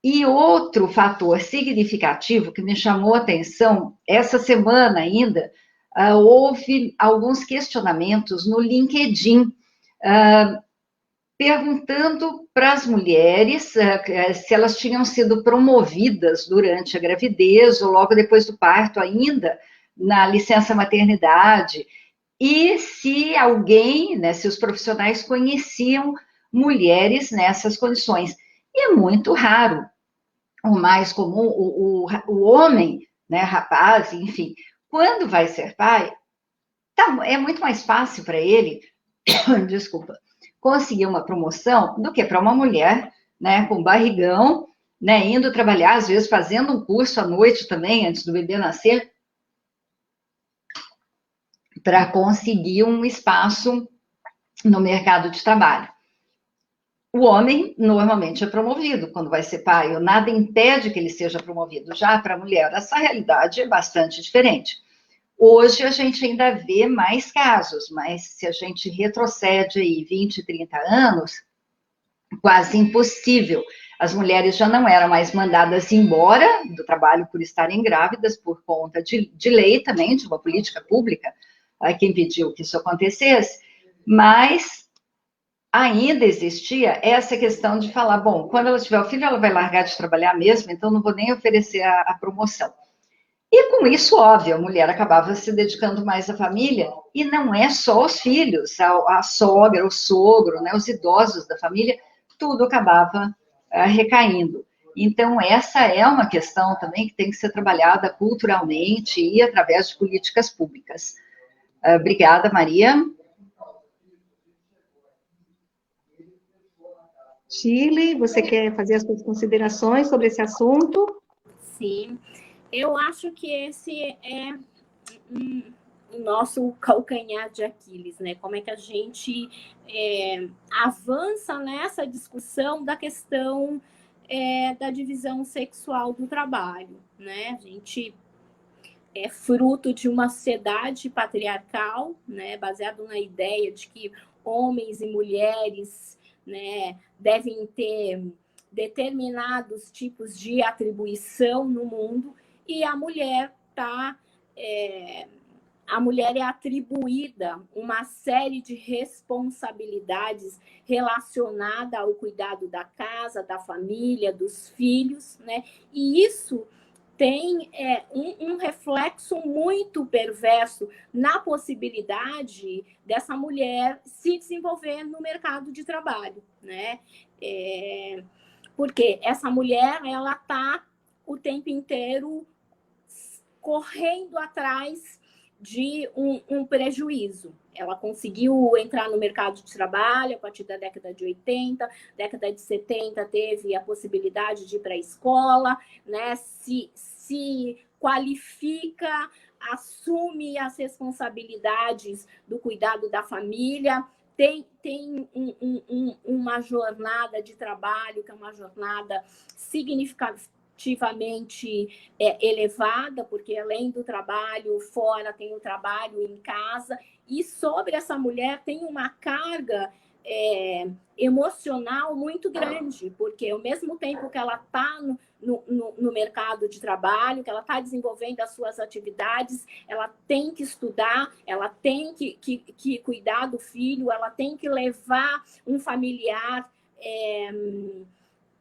E outro fator significativo que me chamou a atenção, essa semana ainda, houve alguns questionamentos no LinkedIn, perguntando para as mulheres se elas tinham sido promovidas durante a gravidez ou logo depois do parto ainda, na licença maternidade, e se alguém, né, se os profissionais conheciam mulheres nessas condições. E é muito raro. O mais comum, o homem, né, rapaz, enfim, quando vai ser pai, é muito mais fácil para ele, desculpa, conseguir uma promoção do que para uma mulher, né, com barrigão, né, indo trabalhar, às vezes fazendo um curso à noite também, antes do bebê nascer, para conseguir um espaço no mercado de trabalho. O homem normalmente é promovido quando vai ser pai, ou nada impede que ele seja promovido. Já para a mulher, essa realidade é bastante diferente. Hoje a gente ainda vê mais casos, mas se a gente retrocede aí 20, 30 anos, quase impossível. As mulheres já não eram mais mandadas embora do trabalho por estarem grávidas, por conta de lei também, de uma política pública, que impediu que isso acontecesse, mas ainda existia essa questão de falar, bom, quando ela tiver o filho, ela vai largar de trabalhar mesmo, então não vou nem oferecer a promoção. E com isso, óbvio, a mulher acabava se dedicando mais à família, e não é só os filhos, a sogra, o sogro, né, os idosos da família, tudo acabava recaindo. Então, essa é uma questão também que tem que ser trabalhada culturalmente e através de políticas públicas. Obrigada, Maria. Shirley, você quer fazer as suas considerações sobre esse assunto? Sim, eu acho que esse é o nosso calcanhar de Aquiles, né? Como é que a gente avança nessa discussão da questão da divisão sexual do trabalho, né? A gente é fruto de uma sociedade patriarcal, né? Baseado na ideia de que homens e mulheres, né, devem ter determinados tipos de atribuição no mundo, e a mulher a mulher é atribuída uma série de responsabilidades relacionadas ao cuidado da casa, da família, dos filhos, né? E isso tem um reflexo muito perverso na possibilidade dessa mulher se desenvolver no mercado de trabalho, né? Porque essa mulher, ela está o tempo inteiro correndo atrás de um prejuízo. Ela conseguiu entrar no mercado de trabalho a partir da década de 80, década de 70 teve a possibilidade de ir para a escola, né? Se qualifica, assume as responsabilidades do cuidado da família, tem uma jornada de trabalho, que é uma jornada significativamente elevada, porque além do trabalho fora, tem o trabalho em casa, e sobre essa mulher tem uma carga emocional muito grande, porque ao mesmo tempo que ela está no mercado de trabalho, que ela está desenvolvendo as suas atividades, ela tem que estudar, ela tem que cuidar do filho, ela tem que levar um familiar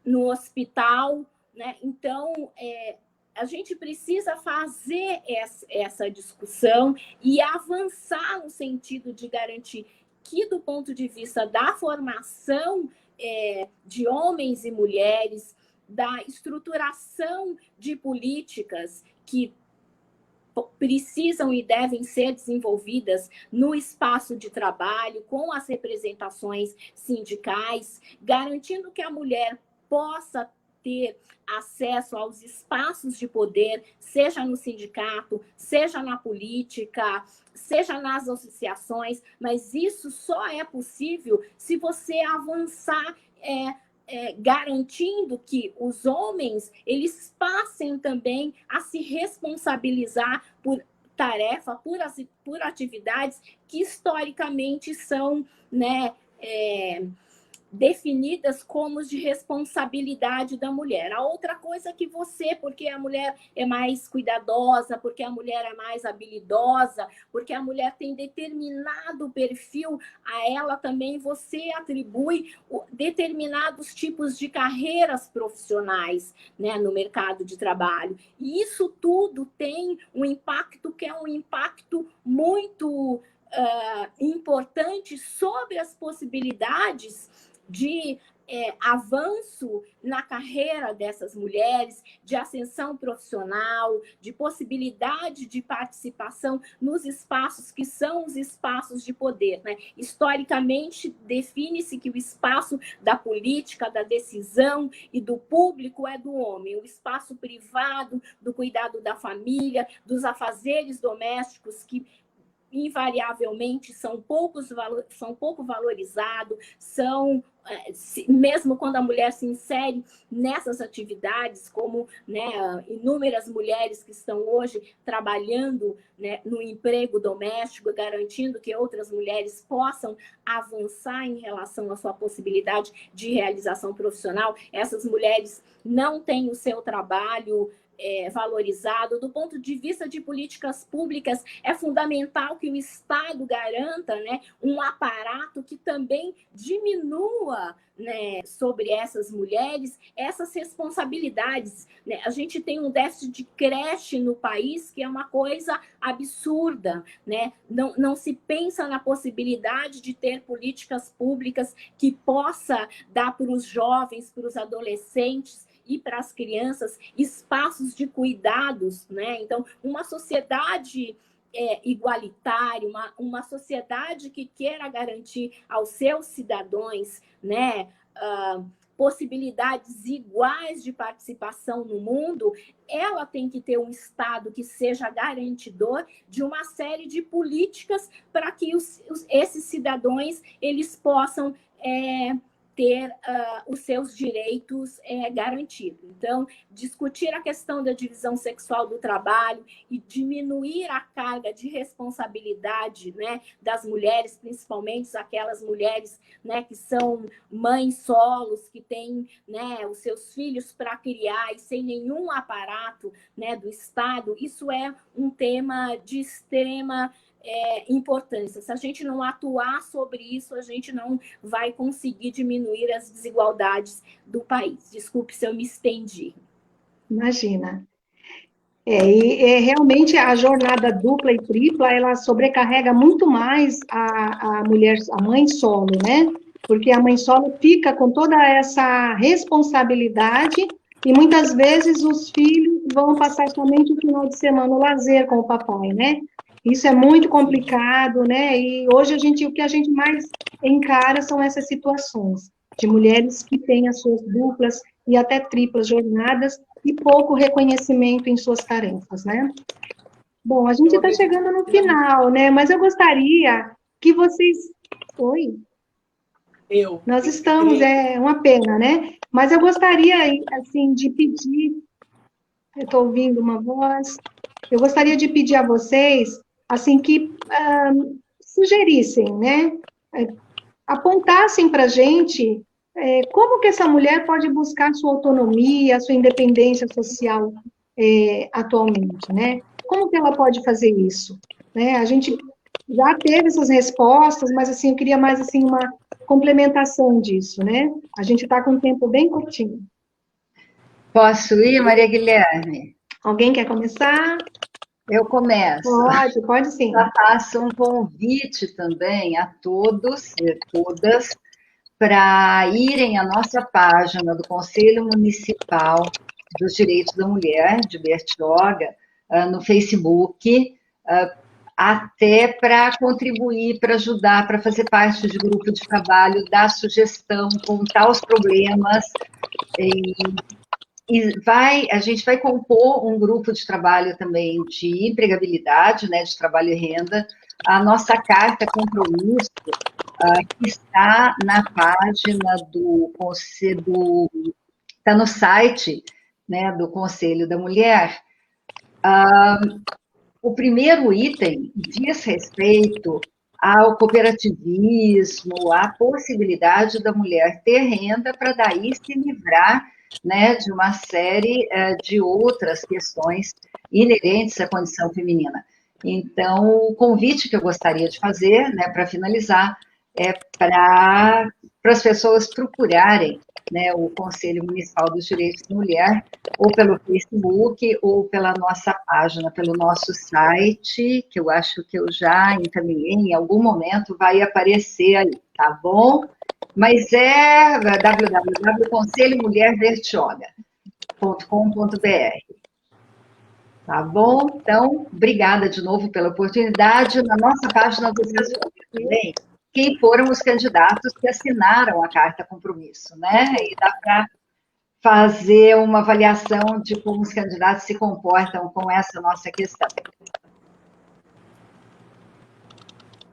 no hospital, né? Então, a gente precisa fazer essa discussão e avançar no sentido de garantir que, do ponto de vista da formação de homens e mulheres, da estruturação de políticas que precisam e devem ser desenvolvidas no espaço de trabalho, com as representações sindicais, garantindo que a mulher possa ter acesso aos espaços de poder, seja no sindicato, seja na política, seja nas associações, mas isso só é possível se você avançar garantindo que os homens eles passem também a se responsabilizar por tarefa, por atividades que historicamente são, né, definidas como de responsabilidade da mulher. A outra coisa é que você, porque a mulher é mais cuidadosa, porque a mulher é mais habilidosa, porque a mulher tem determinado perfil, a ela também você atribui determinados tipos de carreiras profissionais, né, no mercado de trabalho. E isso tudo tem um impacto que é um impacto muito importante sobre as possibilidades de avanço na carreira dessas mulheres, de ascensão profissional, de possibilidade de participação nos espaços que são os espaços de poder, né? Historicamente, define-se que o espaço da política, da decisão e do público é do homem, o espaço privado, do cuidado da família, dos afazeres domésticos que invariavelmente são pouco valorizados, mesmo quando a mulher se insere nessas atividades, como, né, inúmeras mulheres que estão hoje trabalhando, né, no emprego doméstico, garantindo que outras mulheres possam avançar em relação à sua possibilidade de realização profissional, essas mulheres não têm o seu trabalho valorizado. Do ponto de vista de políticas públicas, é fundamental que o Estado garanta, né, um aparato que também diminua, né, sobre essas mulheres essas responsabilidades, né? A gente tem um déficit de creche no país que é uma coisa absurda, né? Não se pensa na possibilidade de ter políticas públicas que possa dar para os jovens, para os adolescentes e para as crianças espaços de cuidados, né? Então, uma sociedade igualitária, uma sociedade que queira garantir aos seus cidadãos, né, possibilidades iguais de participação no mundo, ela tem que ter um Estado que seja garantidor de uma série de políticas para que esses cidadãos eles possam ter os seus direitos garantidos. Então, discutir a questão da divisão sexual do trabalho e diminuir a carga de responsabilidade, né, das mulheres, principalmente aquelas mulheres, né, que são mães solos, que têm, né, os seus filhos para criar e sem nenhum aparato, né, do Estado, isso é um tema de extrema importância. Se a gente não atuar sobre isso, a gente não vai conseguir diminuir as desigualdades do país. Desculpe se eu me estendi. Imagina. Realmente a jornada dupla e tripla, ela sobrecarrega muito mais a mulher, a mãe solo, né? Porque a mãe solo fica com toda essa responsabilidade e muitas vezes os filhos vão passar somente o final de semana no lazer com o papai, né? Isso é muito complicado, né? E hoje o que a gente mais encara são essas situações de mulheres que têm as suas duplas e até triplas jornadas e pouco reconhecimento em suas tarefas, né? Bom, a gente está chegando no final, né? Mas eu gostaria que vocês... Oi? Nós estamos, é uma pena, né? Mas eu gostaria, assim, de pedir... Eu estou ouvindo uma voz... Eu gostaria de pedir a vocês, assim, que sugerissem, né? Apontassem para a gente como que essa mulher pode buscar sua autonomia, sua independência social atualmente, né? Como que ela pode fazer isso? Né? A gente já teve essas respostas, mas, assim, eu queria mais, assim, uma complementação disso, né? A gente está com um tempo bem curtinho. Posso ir, Maria Guilherme? Alguém quer começar? Eu começo. Pode sim. Já faço um convite também a todos e todas para irem à nossa página do Conselho Municipal dos Direitos da Mulher, de Bertioga, no Facebook, até para contribuir, para ajudar, para fazer parte de grupo de trabalho, dar sugestão, contar os problemas. A gente vai compor um grupo de trabalho também de empregabilidade, né, de trabalho e renda. A nossa carta compromisso, que está na página do Conselho, está no site, né, do Conselho da Mulher. O primeiro item diz respeito ao cooperativismo, à possibilidade da mulher ter renda para daí se livrar, né, de uma série de outras questões inerentes à condição feminina. Então, o convite que eu gostaria de fazer, né, para finalizar, é para as pessoas procurarem, né, o Conselho Municipal dos Direitos da Mulher, ou pelo Facebook, ou pela nossa página, pelo nosso site, que eu acho que eu já encaminhei, em algum momento vai aparecer aí, tá bom? Mas é www.conselhomulherbertioga.com.br. Tá bom? Então, obrigada de novo pela oportunidade. Na nossa página vocês vão ver também quem foram os candidatos que assinaram a Carta Compromisso, né? E dá para fazer uma avaliação de como os candidatos se comportam com essa nossa questão.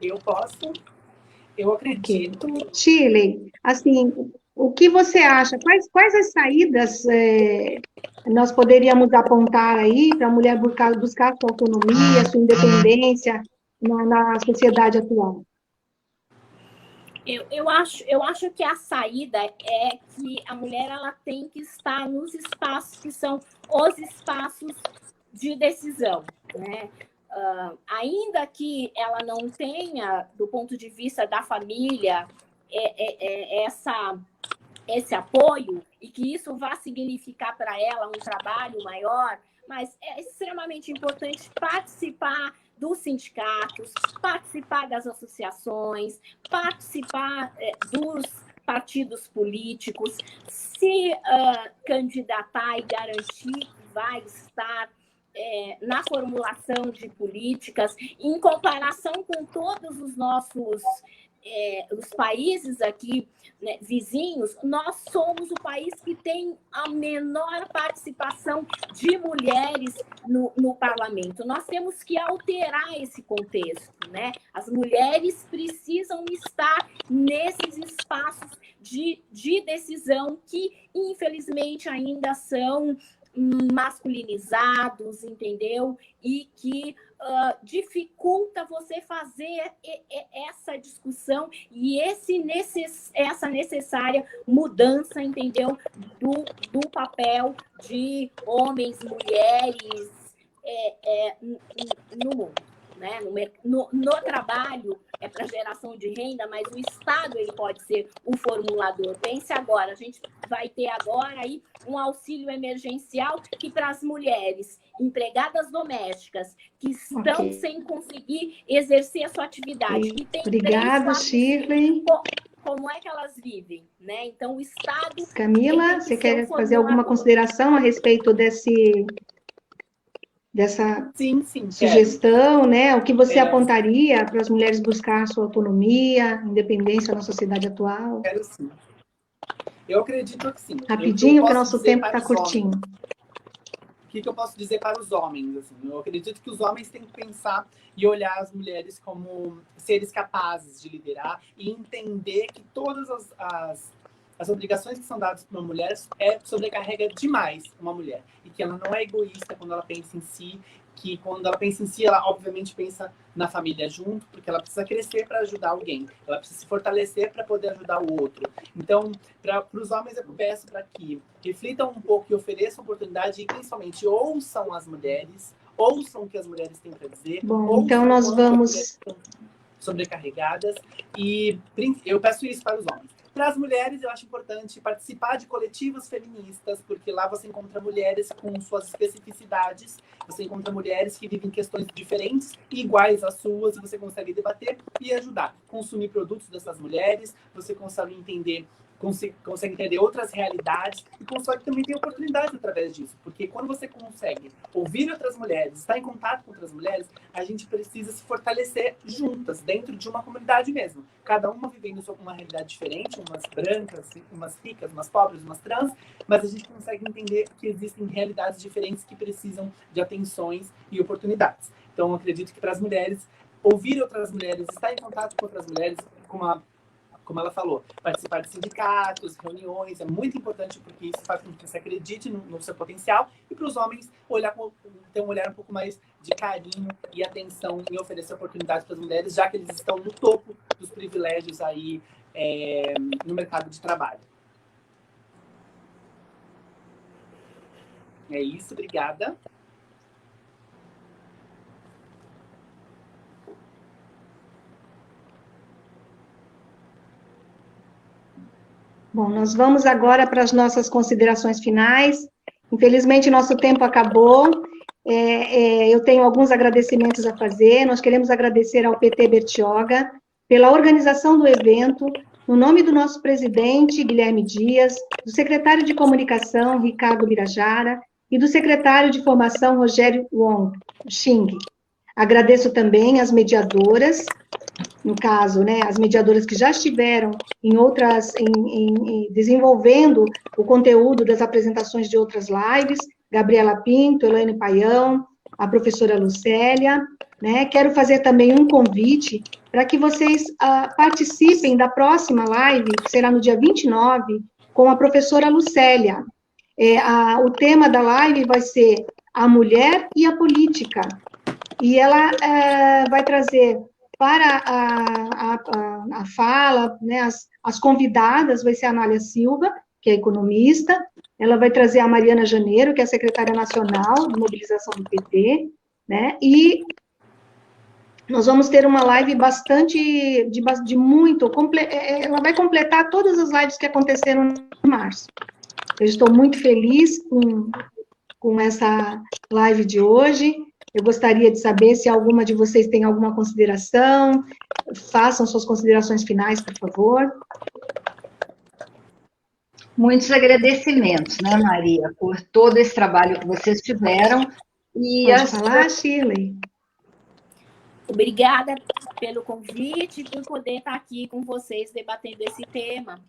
Eu posso? Eu acredito. Okay. Shirley, assim, o que você acha? Quais as saídas nós poderíamos apontar aí para a mulher buscar sua autonomia, sua independência na sociedade atual? Eu acho que a saída é que a mulher ela tem que estar nos espaços que são os espaços de decisão, né? Ainda que ela não tenha, do ponto de vista da família, esse apoio, e que isso vá significar para ela um trabalho maior, mas é extremamente importante participar dos sindicatos, participar das associações, participar dos partidos políticos, se candidatar e garantir que vai estar na formulação de políticas, em comparação com todos os nossos os países aqui, né, vizinhos, nós somos o país que tem a menor participação de mulheres no parlamento. Nós temos que alterar esse contexto, né? As mulheres precisam estar nesses espaços de decisão que, infelizmente, ainda são masculinizados, entendeu? E que dificulta você fazer essa discussão e essa necessária mudança, entendeu? Do papel de homens, mulheres no mundo. Né? No trabalho é para geração de renda, mas o Estado ele pode ser o formulador. Pense agora, a gente vai ter agora aí um auxílio emergencial que para as mulheres empregadas domésticas que estão sem conseguir exercer a sua atividade. E tem Obrigada, Shirley. Como é que elas vivem, né? Então, o Estado... Camila, você quer fazer alguma consideração a respeito dessa sim, sugestão, quero. Né? O que você apontaria para as mulheres buscar sua autonomia, independência na sociedade atual? Quero sim. Eu acredito que sim. Rapidinho, que o nosso tempo está curtinho. O que eu posso dizer para os homens? Assim? Eu acredito que os homens têm que pensar e olhar as mulheres como seres capazes de liderar e entender que todas as obrigações que são dadas para uma mulher sobrecarrega demais uma mulher. E que ela não é egoísta quando ela pensa em si, que quando ela pensa em si, ela obviamente pensa na família junto, porque ela precisa crescer para ajudar alguém. Ela precisa se fortalecer para poder ajudar o outro. Então, para os homens, eu peço para que reflitam um pouco e ofereçam oportunidade e, principalmente, ouçam as mulheres, ouçam o que as mulheres têm para dizer. Bom, então nós vamos... sobrecarregadas. E eu peço isso para os homens. Para as mulheres, eu acho importante participar de coletivos feministas, porque lá você encontra mulheres com suas especificidades, você encontra mulheres que vivem questões diferentes e iguais às suas, e você consegue debater e ajudar. Consumir produtos dessas mulheres, você consegue entender outras realidades e consegue também ter oportunidades através disso. Porque quando você consegue ouvir outras mulheres, estar em contato com outras mulheres, a gente precisa se fortalecer juntas, dentro de uma comunidade mesmo. Cada uma vivendo uma realidade diferente, umas brancas, umas ricas, umas pobres, umas trans, mas a gente consegue entender que existem realidades diferentes que precisam de atenções e oportunidades. Então, eu acredito que para as mulheres, ouvir outras mulheres, estar em contato com outras mulheres, com uma como ela falou, participar de sindicatos, reuniões, é muito importante porque isso faz com que você acredite no seu potencial e para os homens ter um olhar um pouco mais de carinho e atenção em oferecer oportunidades para as mulheres, já que eles estão no topo dos privilégios aí no mercado de trabalho. É isso, obrigada. Bom, nós vamos agora para as nossas considerações finais. Infelizmente, nosso tempo acabou. Eu tenho alguns agradecimentos a fazer. Nós queremos agradecer ao PT Bertioga pela organização do evento, no nome do nosso presidente, Guilherme Dias, do secretário de Comunicação, Ricardo Birajara, e do secretário de Formação, Rogério Xing. Agradeço também às mediadoras, no caso, né, as mediadoras que já estiveram desenvolvendo o conteúdo das apresentações de outras lives, Gabriela Pinto, Elaine Paião, a professora Lucélia, né? Quero fazer também um convite para que vocês participem da próxima live, que será no dia 29, com a professora Lucélia. O tema da live vai ser a mulher e a política, e ela vai trazer para a fala, né, as convidadas, vai ser a Anália Silva, que é economista, ela vai trazer a Mariana Janeiro, que é a secretária nacional de mobilização do PT, né, e nós vamos ter uma live ela vai completar todas as lives que aconteceram em março. Eu estou muito feliz com essa live de hoje. Eu gostaria de saber se alguma de vocês tem alguma consideração. Façam suas considerações finais, por favor. Muitos agradecimentos, né, Maria, por todo esse trabalho que vocês tiveram. Pode falar, Shirley? Obrigada pelo convite e por poder estar aqui com vocês debatendo esse tema.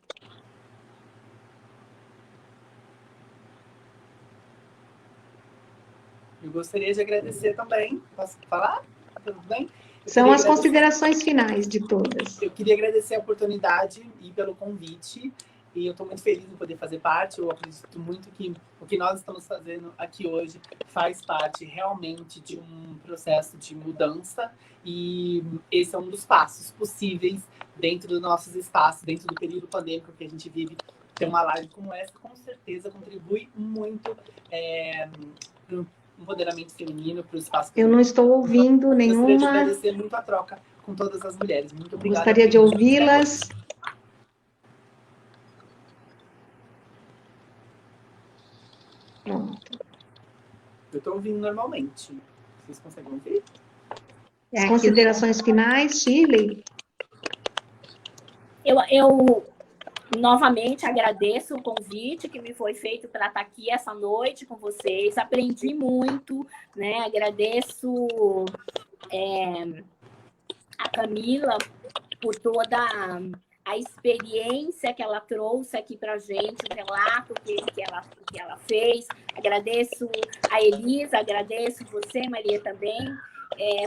Eu gostaria de agradecer também. Posso falar? Tudo bem? São as considerações finais de todas. Eu queria agradecer a oportunidade e pelo convite. E eu estou muito feliz em poder fazer parte. Eu acredito muito que o que nós estamos fazendo aqui hoje faz parte realmente de um processo de mudança. E esse é um dos passos possíveis dentro dos nossos espaços, dentro do período pandêmico que a gente vive. Ter uma live como essa, com certeza, contribui muito para o empoderamento feminino, para o espaço. Eu não estou ouvindo nenhuma. Gostaria de agradecer muito a troca com todas as mulheres. Muito obrigada. Gostaria de ouvi-las. Pronto. Eu estou ouvindo normalmente. Vocês conseguem ouvir? As considerações finais, Shirley? Eu novamente agradeço o convite que me foi feito para estar aqui essa noite com vocês. Aprendi muito, né? Agradeço a Camila por toda a experiência que ela trouxe aqui para a gente, o relato que ela fez. Agradeço a Elisa, agradeço você, Maria, também,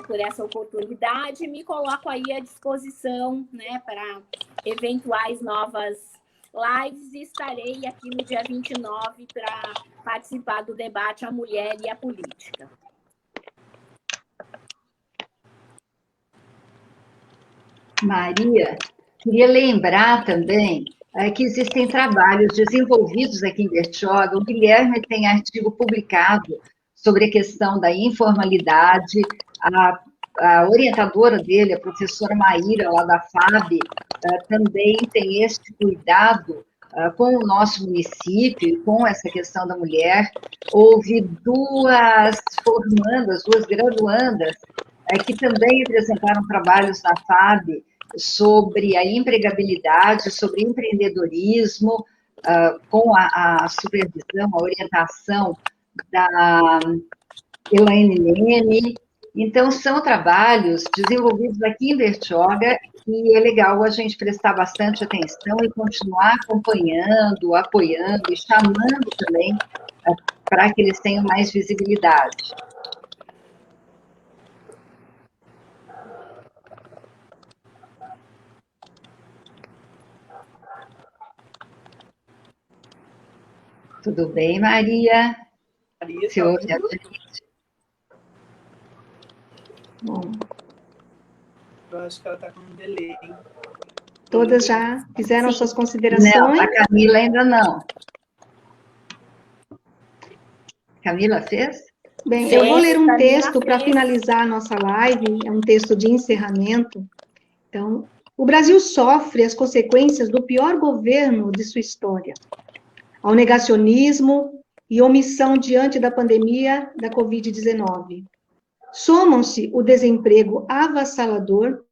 por essa oportunidade. Me coloco aí à disposição, né, para eventuais novas lives e estarei aqui no dia 29 para participar do debate A Mulher e a Política. Maria, queria lembrar também que existem trabalhos desenvolvidos aqui em Bertioga. O Guilherme tem artigo publicado sobre a questão da informalidade. A orientadora dele, a professora Maíra, lá da FAB, também tem este cuidado com o nosso município, com essa questão da mulher. Houve duas formandas, duas graduandas, que também apresentaram trabalhos na FAB sobre a empregabilidade, sobre empreendedorismo, com a supervisão, a orientação da Elaine Leme. Então, são trabalhos desenvolvidos aqui em Bertioga e é legal a gente prestar bastante atenção e continuar acompanhando, apoiando e chamando também para que eles tenham mais visibilidade. Tudo bem, Maria? Maria, Você tá ouve a ouvindo? gente? Bom, Eu acho que ela está com um delay. todas já fizeram Sim. suas Não, considerações? a Camila ainda não. Camila fez? Bem, eu vou ler um Camila texto para fez. finalizar a nossa live, é um texto de encerramento. Então, o Brasil sofre as consequências do pior governo de sua história, ao negacionismo e omissão diante da pandemia da Covid-19. Somam-se o desemprego avassalador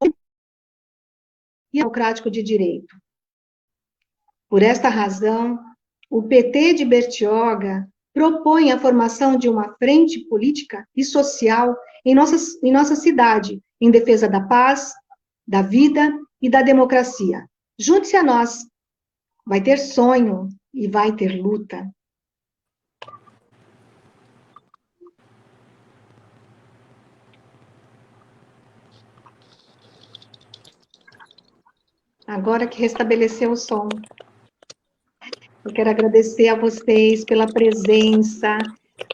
e democrático de direito. Por esta razão, o PT de Bertioga propõe a formação de uma frente política e social em nossa cidade, em defesa da paz, da vida e da democracia. Junte-se a nós. Vai ter sonho e vai ter luta. Agora que restabeleceu o som. Eu quero agradecer a vocês pela presença,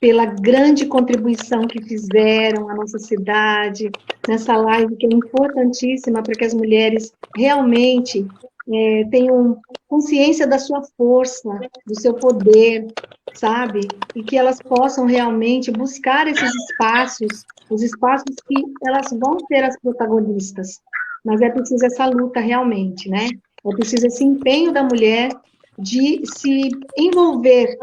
pela grande contribuição que fizeram à nossa cidade, nessa live que é importantíssima para que as mulheres realmente tenham consciência da sua força, do seu poder, sabe? E que elas possam realmente buscar esses espaços, os espaços que elas vão ser as protagonistas. Mas é preciso essa luta realmente, né? É preciso esse empenho da mulher de se envolver,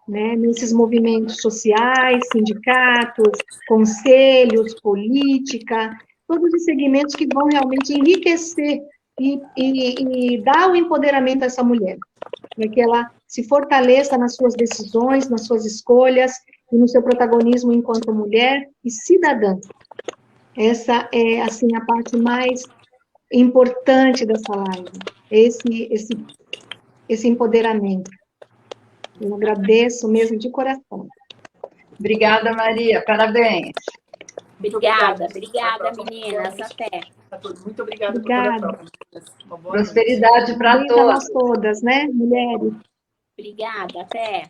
né, nesses movimentos sociais, sindicatos, conselhos, política, todos os segmentos que vão realmente enriquecer e dar o empoderamento a essa mulher, para que ela se fortaleça nas suas decisões, nas suas escolhas e no seu protagonismo enquanto mulher e cidadã. Essa é, assim, a parte mais importante dessa live, esse empoderamento. Eu agradeço mesmo de coração. Obrigada, Maria. Parabéns. Obrigada, meninas. Até. Muito obrigada por Obrigada. toda a troca. Uma boa Prosperidade noite. para Bem para nós todos. todas, né, mulheres? Obrigada, até.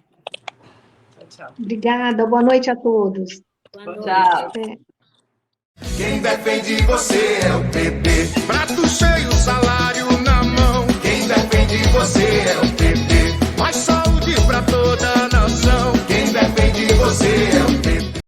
Tchau, tchau. Obrigada, boa noite a todos. Boa noite. Tchau. Até. Quem defende você é o PT. Prato cheio, salário na mão. Quem defende você é o PT. Mais saúde pra toda a nação. Quem defende você é o